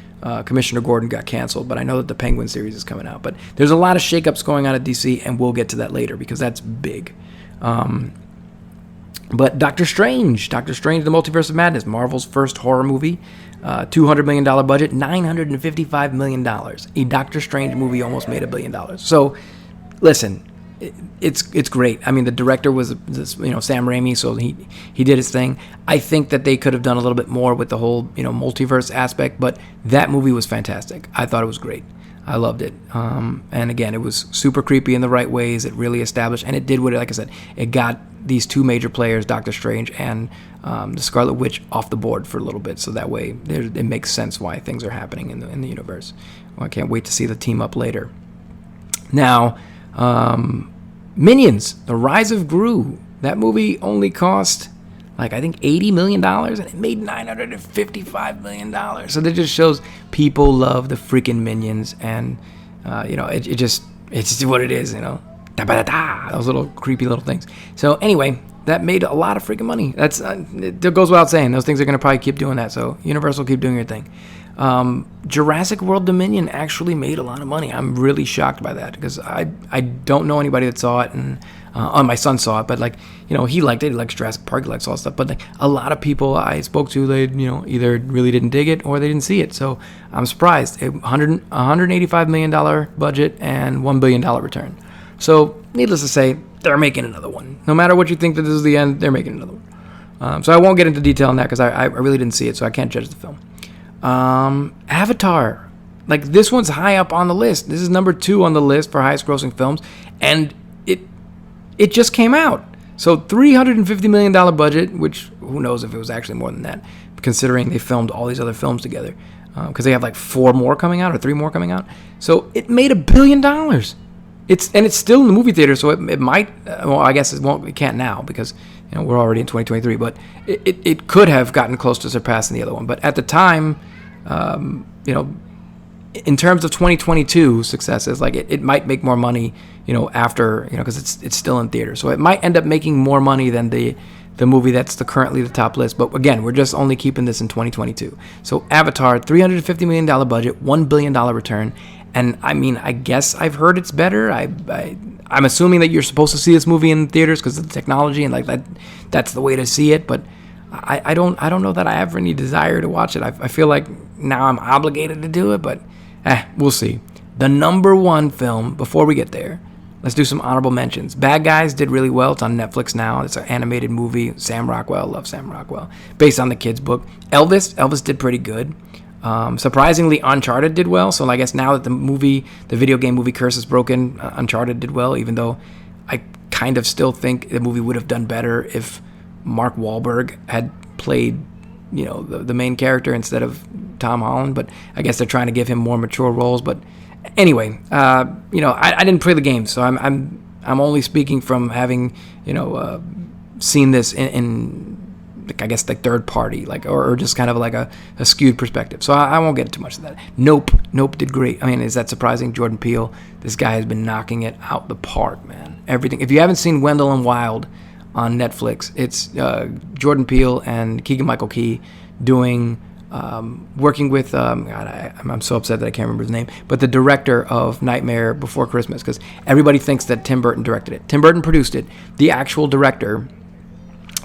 [SPEAKER 2] Commissioner Gordon got canceled, but I know that the Penguin series is coming out. But there's a lot of shakeups going on at DC, and we'll get to that later because that's big. But Doctor Strange, the Multiverse of Madness, Marvel's first horror movie, $200 million budget, $955 million. A Doctor Strange movie almost made $1 billion. So, listen, it's great. I mean, the director was Sam Raimi, so he did his thing. I think that they could have done a little bit more with the whole multiverse aspect, but that movie was fantastic. I thought it was great. I loved it. And again, it was super creepy in the right ways. It really established, and it did what, like I said, it got these two major players, Doctor Strange and the Scarlet Witch, off the board for a little bit. So that way, it makes sense why things are happening in the universe. Well, I can't wait to see the team up later. Now, Minions: The Rise of Gru. That movie only cost, I think $80 million, and it made $955 million. So that just shows people love the freaking Minions, and it's just what it is, those little creepy little things. So anyway, that made a lot of freaking money. That's it goes without saying. Those things are gonna probably keep doing that. So Universal, keep doing your thing. Jurassic World Dominion actually made a lot of money. I'm really shocked by that because I don't know anybody that saw it, and my son saw it, but he liked it. He likes Jurassic Park, he likes all that stuff. But a lot of people I spoke to, they either really didn't dig it or they didn't see it. So I'm surprised. $185 million budget and $1 billion return. So needless to say, they're making another one. No matter what you think that this is the end, they're making another one. So I won't get into detail on that because I really didn't see it, so I can't judge the film. Avatar, this one's high up on the list. This is number 2 on the list for highest grossing films, and it just came out. So $350 million budget, which who knows if it was actually more than that, considering they filmed all these other films together, because they have 4 more coming out or 3 more coming out. So it made $1 billion. It's still in the movie theater, so it might. Well, I guess it can't now because we're already in 2023. But it could have gotten close to surpassing the other one. But at the time, in terms of 2022 successes, it might make more money, after because it's still in theater. So it might end up making more money than the movie that's currently the top list. But again, we're just only keeping this in 2022. So Avatar, $350 million budget, $1 billion return. And I mean, I guess I've heard it's better. I'm assuming that you're supposed to see this movie in theaters because of the technology and that's the way to see it. But I don't know that I have any desire to watch it. I feel like now I'm obligated to do it, but we'll see. The number 1 film, before we get there, let's do some honorable mentions. Bad Guys did really well. It's on Netflix now. It's an animated movie. Sam Rockwell, love Sam Rockwell, based on the kid's book. Elvis did pretty good. Surprisingly, Uncharted did well. So I guess now that the video game movie curse is broken, Uncharted did well, even though I kind of still think the movie would have done better if Mark Wahlberg had played, the main character instead of Tom Holland. But I guess they're trying to give him more mature roles. But anyway, I didn't play the game, so I'm only speaking from having, seen this in I guess third party, or just kind of a skewed perspective. So I won't get into much of that. Nope did great. I mean, is that surprising? Jordan Peele, this guy has been knocking it out the park, man. Everything. If you haven't seen Wendell and Wild on Netflix. It's Jordan Peele and Keegan-Michael Key doing working with I'm so upset that I can't remember his name, but the director of Nightmare Before Christmas, because everybody thinks that Tim Burton directed it. Tim Burton produced it. The actual director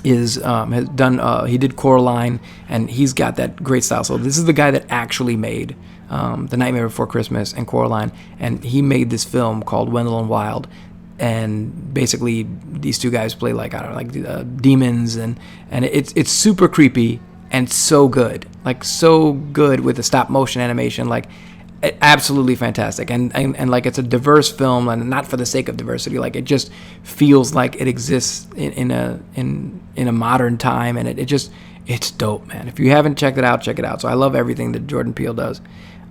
[SPEAKER 2] has done he did Coraline, and he's got that great style. So this is the guy that actually made The Nightmare Before Christmas and Coraline, and he made this film called Wendell and Wild. And basically these two guys play demons, and it's super creepy and so good, with the stop motion animation, absolutely fantastic. And like, it's a diverse film, and not for the sake of diversity. Like, it just feels like it exists in a modern time, and it's dope, man. If you haven't checked it out, check it out. So I love everything that Jordan Peele does.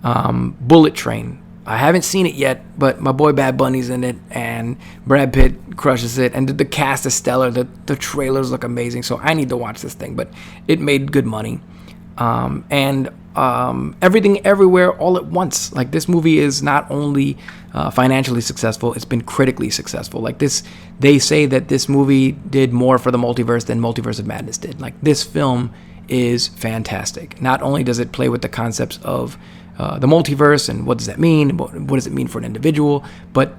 [SPEAKER 2] Bullet Train, I haven't seen it yet, but my boy Bad Bunny's in it, and Brad Pitt crushes it, and the cast is stellar. The trailers look amazing, so I need to watch this thing. But it made good money. Everything Everywhere All at Once. Like, this movie is not only financially successful, it's been critically successful. Like, this, they say that this movie did more for the multiverse than Multiverse of Madness did. Like, this film is fantastic. Not only does it play with the concepts of the multiverse and what does that mean, what does it mean for an individual, but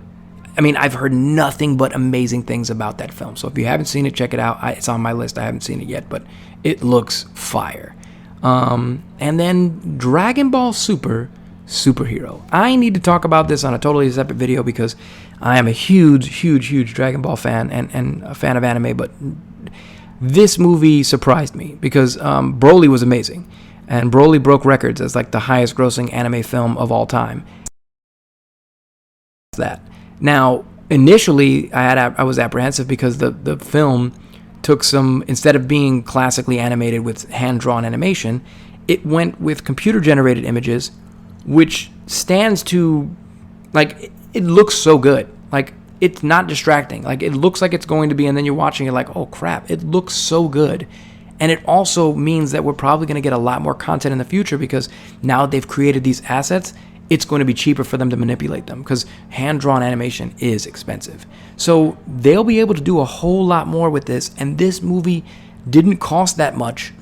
[SPEAKER 2] I mean, I've heard nothing but amazing things about that film. So if you haven't seen it, check it out. It's on my list. I haven't seen it yet, but it looks fire. And then Dragon Ball Superhero. I need to talk about this on a totally separate video, because I am a huge Dragon Ball fan and a fan of anime, but this movie surprised me because Broly was amazing. And Broly broke records as like the highest grossing anime film of all time. That. Now, initially, I was apprehensive because the film took some, instead of being classically animated with hand-drawn animation, it went with computer-generated images, which stands to, like, it looks so good. Like, it's not distracting. Like, it looks like it's going to be, and then you're watching it like, oh crap, it looks so good. And it also means that we're probably going to get a lot more content in the future, because now that they've created these assets, it's going to be cheaper for them to manipulate them, because hand-drawn animation is expensive. So they'll be able to do a whole lot more with this, and this movie didn't cost that much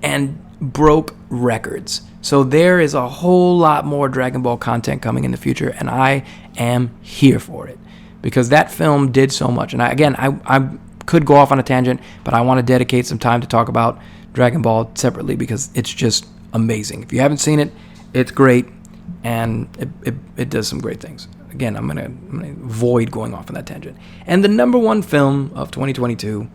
[SPEAKER 2] and broke records. So there is a whole lot more Dragon Ball content coming in the future, and I am here for it, because that film did so much. And I could go off on a tangent, but I want to dedicate some time to talk about Dragon Ball separately, because it's just amazing. If you haven't seen it, it's great, and it does some great things. Again, I'm gonna avoid going off on that tangent. And the number one film of 2022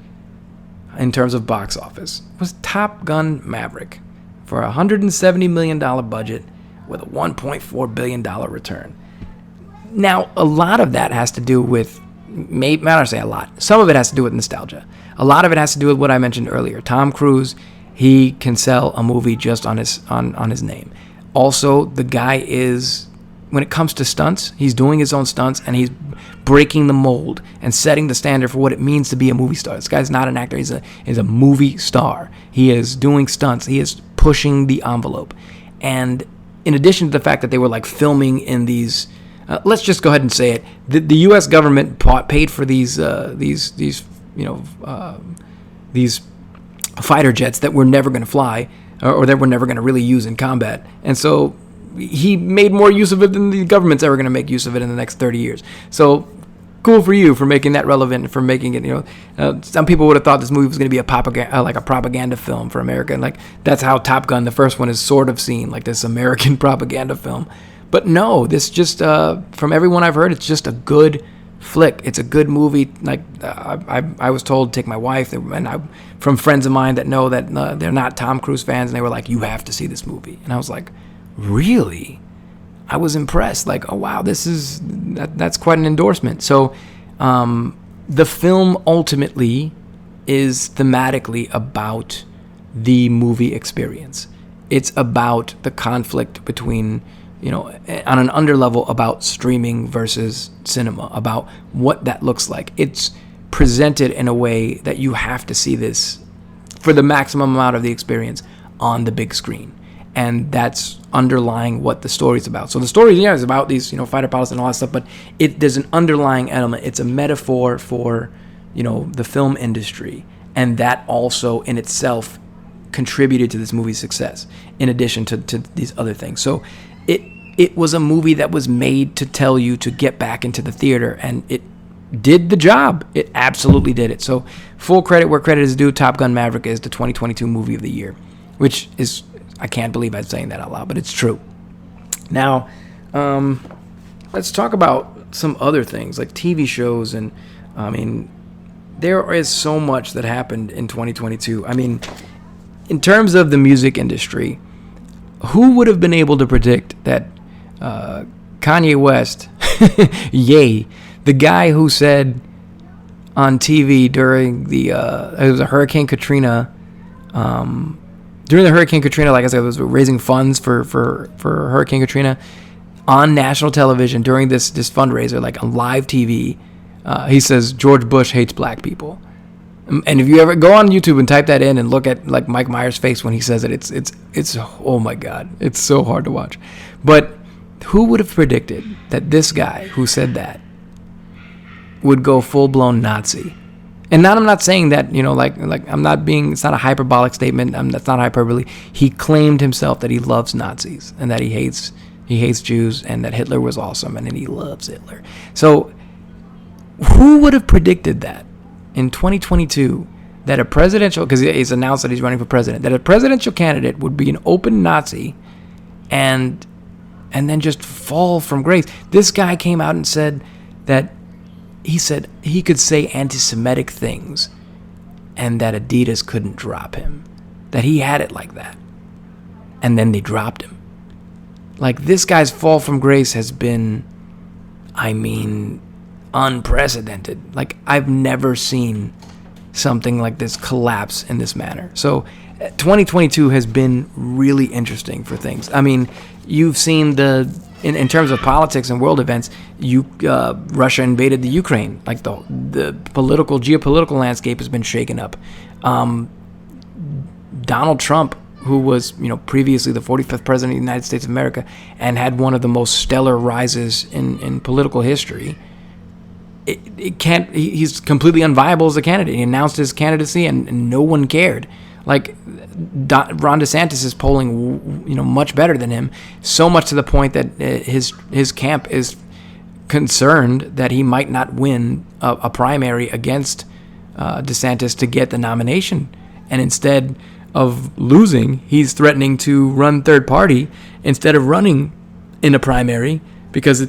[SPEAKER 2] in terms of box office was Top Gun Maverick, for a $170 million budget with a $1.4 billion return. Now, a lot of that has to do with, I don't say a lot, some of it has to do with nostalgia. A lot of it has to do with what I mentioned earlier. Tom Cruise, he can sell a movie just on his name. Also, the guy is, when it comes to stunts, he's doing his own stunts, and he's breaking the mold and setting the standard for what it means to be a movie star. This guy's not an actor. He's a movie star. He is doing stunts. He is pushing the envelope. And in addition to the fact that they were like filming in these, let's just go ahead and say it, the U.S. government paid for these fighter jets that were never going to fly, or that we're never going to really use in combat. And so he made more use of it than the government's ever going to make use of it in the next 30 years. So cool for you for making that relevant and for making it, some people would have thought this movie was going to be a propaganda film for America. And like, that's how Top Gun, the first one, is sort of seen, like this American propaganda film. But no, this just, from everyone I've heard, it's just a good flick. It's a good movie. Like, I was told to take my wife, and from friends of mine that know that they're not Tom Cruise fans, and they were like, you have to see this movie. And I was like, really? I was impressed. Like, oh wow, that's quite an endorsement. So the film ultimately is thematically about the movie experience. It's about the conflict between, on an underlevel, about streaming versus cinema, about what that looks like. It's presented in a way that you have to see this for the maximum amount of the experience on the big screen. And that's underlying what the story's about. So the story, is about these, fighter pilots and all that stuff, but there's an underlying element. It's a metaphor for the film industry, and that also in itself contributed to this movie's success, in addition to these other things. So it was a movie that was made to tell you to get back into the theater, and it did the job. It absolutely did it. So full credit where credit is due. Top Gun: Maverick is the 2022 movie of the year, which is, I can't believe I'm saying that out loud, but it's true. Now, let's talk about some other things like TV shows. And I mean, there is so much that happened in 2022. I mean, in terms of the music industry, who would have been able to predict that Kanye West, the guy who said on TV during it was a Hurricane Katrina, during the Hurricane Katrina, like I said, it was raising funds for Hurricane Katrina on national television during this fundraiser, like on live TV. He says George Bush hates black people. And if you ever go on YouTube and type that in and look at like Mike Myers' face when he says it, it's oh my God, it's so hard to watch. But who would have predicted that this guy who said that would go full-blown Nazi? And I'm not saying that, like I'm not being, it's not a hyperbolic statement. That's not hyperbole. He claimed himself that he loves Nazis and that he hates Jews and that Hitler was awesome and that he loves Hitler. So who would have predicted that in 2022 that a presidential, because he's announced that he's running for president, that a presidential candidate would be an open Nazi and then just fall from grace? This guy came out and said that he could say anti-Semitic things and that Adidas couldn't drop him, that he had it like that, and then they dropped him. Like, this guy's fall from grace has been, I mean, unprecedented. Like, I've never seen something like this collapse in this manner. So 2022 has been really interesting for things. I mean, you've seen in terms of politics and world events, Russia invaded the Ukraine. Like the geopolitical landscape has been shaken up. Donald Trump, who was previously the 45th president of the United States of America and had one of the most stellar rises in political history, he's completely unviable as a candidate. He announced his candidacy and no one cared. Like, Ron DeSantis is polling, much better than him, so much to the point that his camp is concerned that he might not win a primary against DeSantis to get the nomination. And instead of losing, he's threatening to run third party instead of running in a primary because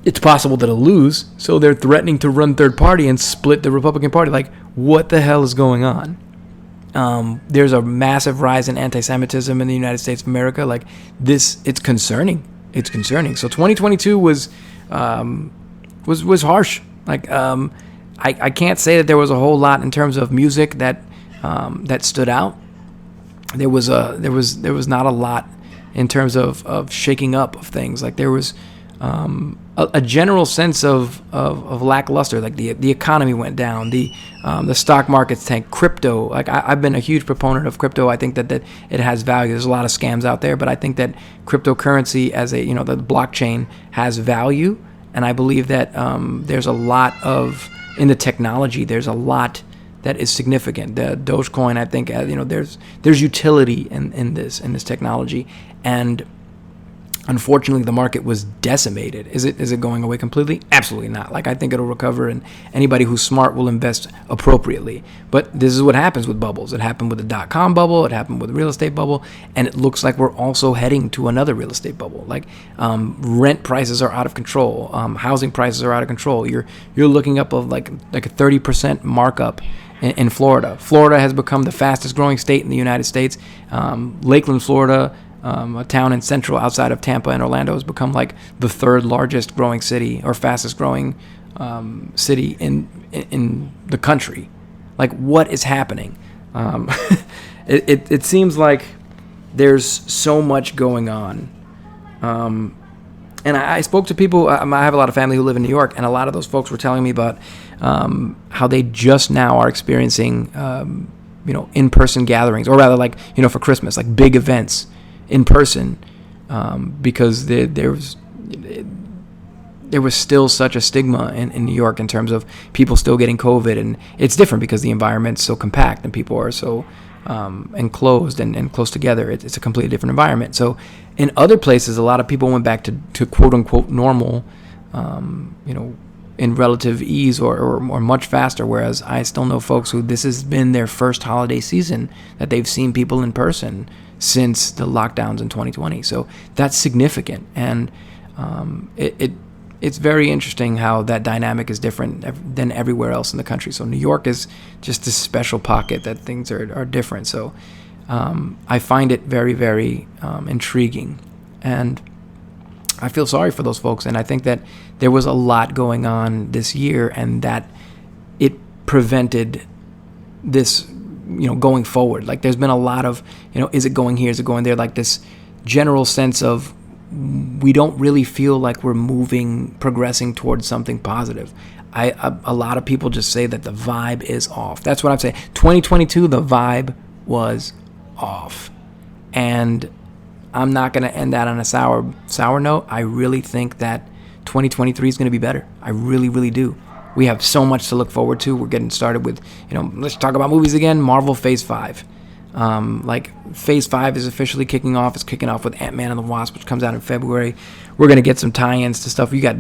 [SPEAKER 2] it's possible that he'll lose. So they're threatening to run third party and split the Republican Party. Like, what the hell is going on? There's a massive rise in anti-Semitism in the United States of America. Like, this, it's concerning. It's concerning. So 2022 was harsh. Like, I can't say that there was a whole lot in terms of music that stood out. There was not a lot in terms of shaking up of things. Like, there was a general sense of lackluster. Like, the economy went down, the stock markets tanked, crypto. Like, I've been a huge proponent of crypto. I think that it has value. There's a lot of scams out there, but I think that cryptocurrency as the blockchain has value, and I believe that there's a lot in the technology. There's a lot that is significant. The Dogecoin, I think, there's utility in this technology, and unfortunately, the market was decimated. Is it going away completely? Absolutely not. Like, I think it'll recover, and anybody who's smart will invest appropriately. But this is what happens with bubbles. It happened with the dot-com bubble. It happened with the real estate bubble, and it looks like we're also heading to another real estate bubble. Like, rent prices are out of control. Housing prices are out of control. You're looking up of like a 30% markup in Florida. Florida has become the fastest growing state in the United States. Lakeland, Florida, a town in central outside of Tampa and Orlando, has become like the third largest growing city or fastest growing city in the country. Like, what is happening? It seems like there's so much going on. And I spoke to people. I have a lot of family who live in New York, and a lot of those folks were telling me about how they just now are experiencing in-person gatherings, or rather, like, for Christmas, like big events in person, because there's there was still such a stigma in New York in terms of people still getting COVID, and it's different because the environment's so compact and people are so enclosed and close together. It's a completely different environment. So in other places, a lot of people went back to quote unquote normal, in relative ease or much faster, whereas I still know folks who this has been their first holiday season that they've seen people in person since the lockdowns in 2020. So that's significant, and it's very interesting how that dynamic is different than everywhere else in the country. So New York is just this special pocket that things are different. So I find it very, very intriguing, and I feel sorry for those folks. And I think that there was a lot going on this year, and that it prevented this, going forward. Like there's been a lot of, is it going here? Is it going there? Like this general sense of we don't really feel like we're progressing towards something positive. A lot of people just say that the vibe is off. That's what I'm saying. 2022, the vibe was off. And I'm not going to end that on a sour note. I really think that 2023 is going to be better. I really, really do. We have so much to look forward to. We're getting started with, let's talk about movies again. Marvel Phase 5. Phase 5 is officially kicking off. It's kicking off with Ant-Man and the Wasp, which comes out in February. We're going to get some tie-ins to stuff. You got,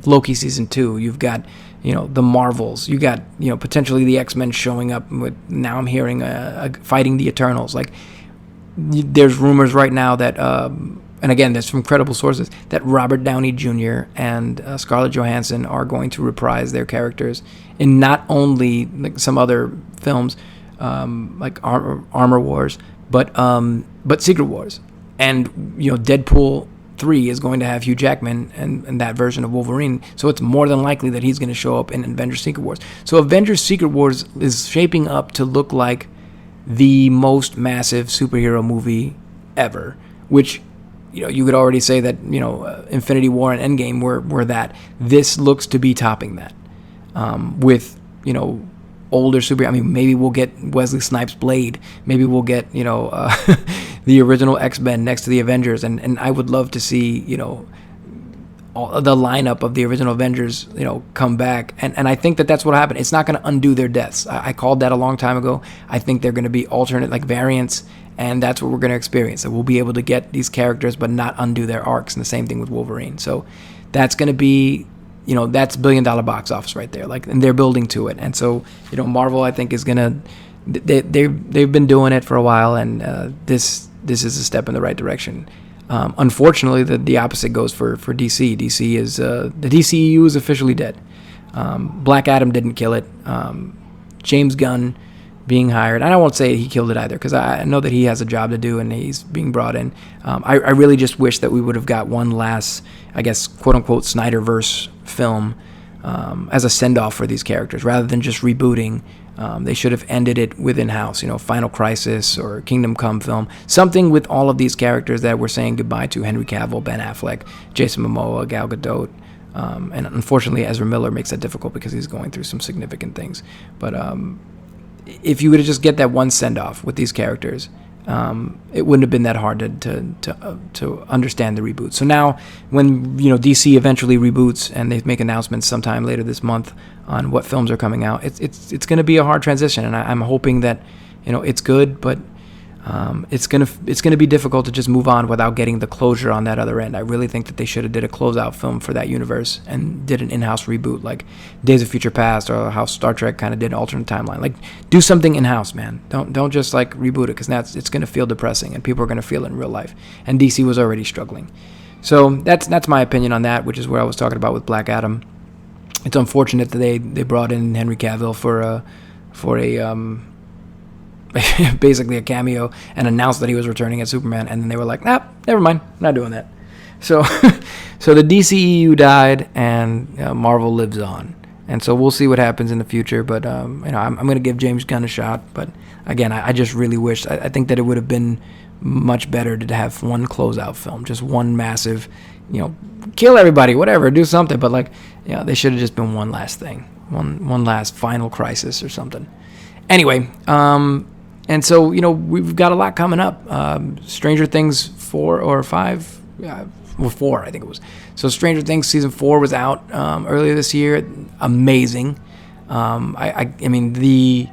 [SPEAKER 2] Loki Season 2. You've got, the Marvels. You got, potentially the X-Men showing up. Now I'm hearing fighting the Eternals. Like, there's rumors right now that, and again, that's from credible sources, that Robert Downey Jr. and Scarlett Johansson are going to reprise their characters in not only like some other films, like Armor Wars, but Secret Wars. And Deadpool 3 is going to have Hugh Jackman and that version of Wolverine, so it's more than likely that he's going to show up in Avengers Secret Wars. So Avengers Secret Wars is shaping up to look like the most massive superhero movie ever, which you could already say that Infinity War and Endgame were that. This looks to be topping that, with older super. I mean, maybe we'll get Wesley Snipes' Blade. Maybe we'll get the original X-Men next to the Avengers, and I would love to see all the lineup of the original Avengers come back, and I think that that's what happened. It's not going to undo their deaths. I called that a long time ago. I think they're going to be alternate, like variants, and that's what we're going to experience. So we'll be able to get these characters but not undo their arcs, and the same thing with Wolverine. So that's going to be that's $1 billion box office right there. Like, and they're building to it. And so, Marvel, I think, is gonna. They've been doing it for a while, and this is a step in the right direction. Unfortunately, the opposite goes for DC. DC is the DCEU is officially dead. Black Adam didn't kill it. James Gunn being hired, and I won't say he killed it either, because I know that he has a job to do and he's being brought in. I really just wish that we would have got one last, I guess, quote unquote Snyderverse film as a send-off for these characters rather than just rebooting. They should have ended it with in-house, Final Crisis or Kingdom Come film, something with all of these characters that we're saying goodbye to: Henry Cavill, Ben Affleck, Jason Momoa, Gal Gadot, and unfortunately Ezra Miller makes that difficult because he's going through some significant things. But if you were to just get that one send-off with these characters, it wouldn't have been that hard to understand the reboot. So now, when DC eventually reboots and they make announcements sometime later this month on what films are coming out, it's going to be a hard transition, and I'm hoping that it's good, but it's gonna be difficult to just move on without getting the closure on that other end. I really think that they should have did a closeout film for that universe and did an in-house reboot, like Days of Future Past, or how Star Trek kind of did an alternate timeline. Like, do something in-house, man. Don't just like reboot it, because it's gonna feel depressing and people are gonna feel it in real life. And DC was already struggling. So that's my opinion on that, which is where I was talking about with Black Adam. It's unfortunate that they brought in Henry Cavill for a basically a cameo, and announced that he was returning as Superman, and then they were like, nah, never mind, I'm not doing that. So so the DCEU died, and Marvel lives on, and so we'll see what happens in the future. But I'm going to give James Gunn a shot, but again, I just really wish, I think that it would have been much better to have one closeout film, just one massive, kill everybody, whatever, do something, but they should have just been one last thing, one last final crisis or something. Anyway, and so, we've got a lot coming up. Stranger Things 4 or 5, 4, I think it was. So Stranger Things season 4 was out earlier this year. Amazing. I mean the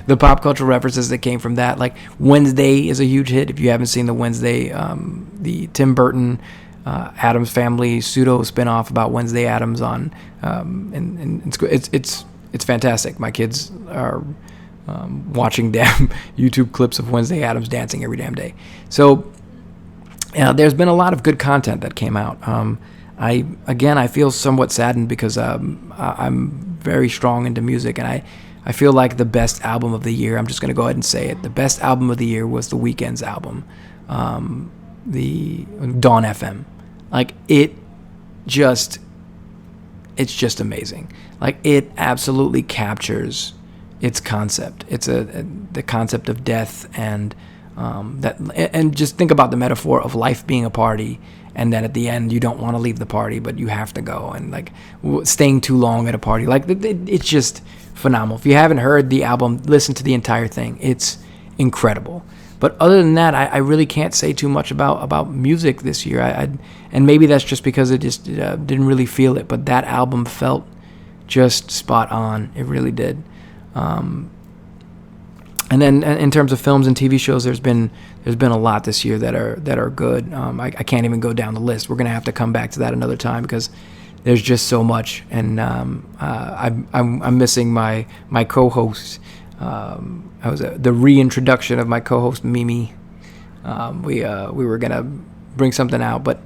[SPEAKER 2] the pop culture references that came from that, like Wednesday is a huge hit. If you haven't seen the Wednesday, the Tim Burton Addams Family pseudo spinoff about Wednesday Addams on, and it's fantastic. My kids are watching damn YouTube clips of Wednesday Addams dancing every damn day. So there's been a lot of good content that came out. I feel somewhat saddened because I'm very strong into music, and I feel like the best album of the year, I'm just going to go ahead and say it, the best album of the year was The Weeknd's album, the Dawn FM. Like, it's just amazing. Like, it absolutely captures its concept. It's the concept of death, and and just think about the metaphor of life being a party, and then at the end you don't want to leave the party, but you have to go, and like staying too long at a party. Like, it's just phenomenal. If you haven't heard the album, listen to the entire thing. It's incredible. But other than that, I really can't say too much about music this year. And maybe that's just because it just didn't really feel it. But that album felt just spot on. It really did. And then in terms of films and TV shows, there's been a lot this year that are good. I can't even go down the list. We're gonna have to come back to that another time because there's just so much. And I'm missing my co-host. The reintroduction of my co-host Mimi. We were gonna bring something out, but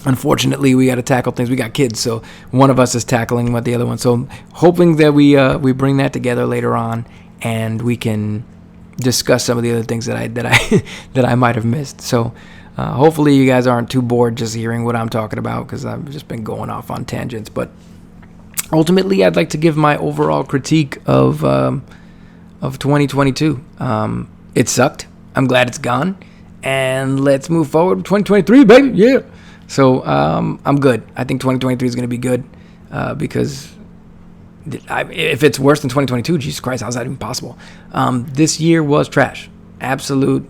[SPEAKER 2] unfortunately we got to tackle things. We got kids, so one of us is tackling what the other one. So hoping that we bring that together later on, and we can discuss some of the other things that I might have missed. So hopefully you guys aren't too bored just hearing what I'm talking about, because I've just been going off on tangents. But ultimately, I'd like to give my overall critique of 2022. It sucked. I'm glad it's gone, and let's move forward. 2023, baby, yeah. So I'm good. I think 2023 is going to be good because if it's worse than 2022, Jesus Christ, how's that even possible? This year was trash, absolute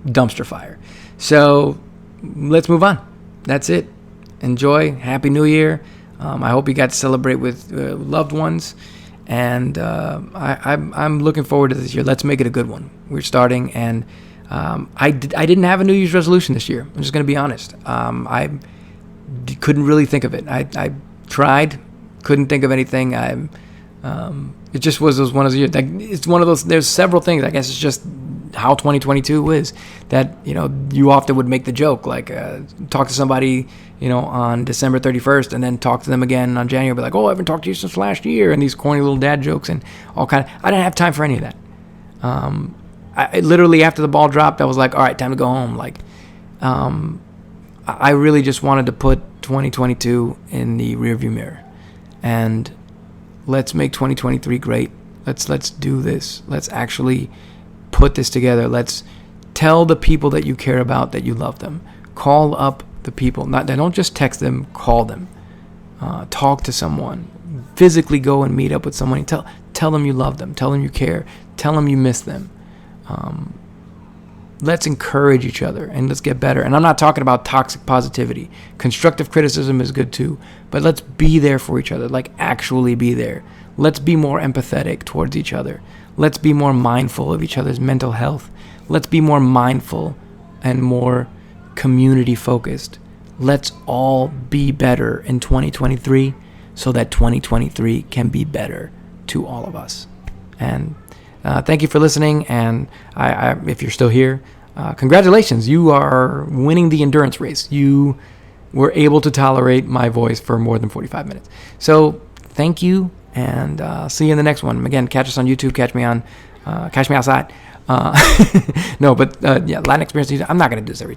[SPEAKER 2] dumpster fire. So let's move on. That's it. Enjoy. Happy New Year. I hope you got to celebrate with loved ones. And I'm looking forward to this year. Let's make it a good one. We're starting, and I didn't have a New Year's resolution this year. I'm just going to be honest. I couldn't really think of it. I tried, couldn't think of anything. It just was one of those. Like, it's one of those. There's several things. I guess it's just how 2022 is. That you often would make the joke, like talk to somebody on December 31st, and then talk to them again on January. Be like, oh, I haven't talked to you since last year, and these corny little dad jokes and all kind of. I didn't have time for any of that. I literally, after the ball dropped, I was like, all right, time to go home. Like, I really just wanted to put 2022 in the rearview mirror, and let's make 2023 great. Let's do this. Let's actually put this together. Let's tell the people that you care about that you love them. Call up the people. Don't just text them. Call them. Talk to someone. Physically go and meet up with someone. Tell them you love them. Tell them you care. Tell them you miss them. Let's encourage each other, and let's get better. And I'm not talking about toxic positivity. Constructive criticism is good too, but let's be there for each other. Like, actually be there. Let's be more empathetic towards each other. Let's be more mindful of each other's mental health. Let's be more mindful and more community focused. Let's all be better in 2023 so that 2023 can be better to all of us. And thank you for listening. And if you're still here, congratulations. You are winning the endurance race. You were able to tolerate my voice for more than 45 minutes. So thank you. And see you in the next one. Again, catch us on YouTube. Catch me outside. No, but yeah, Latin Experience. I'm not going to do this every time.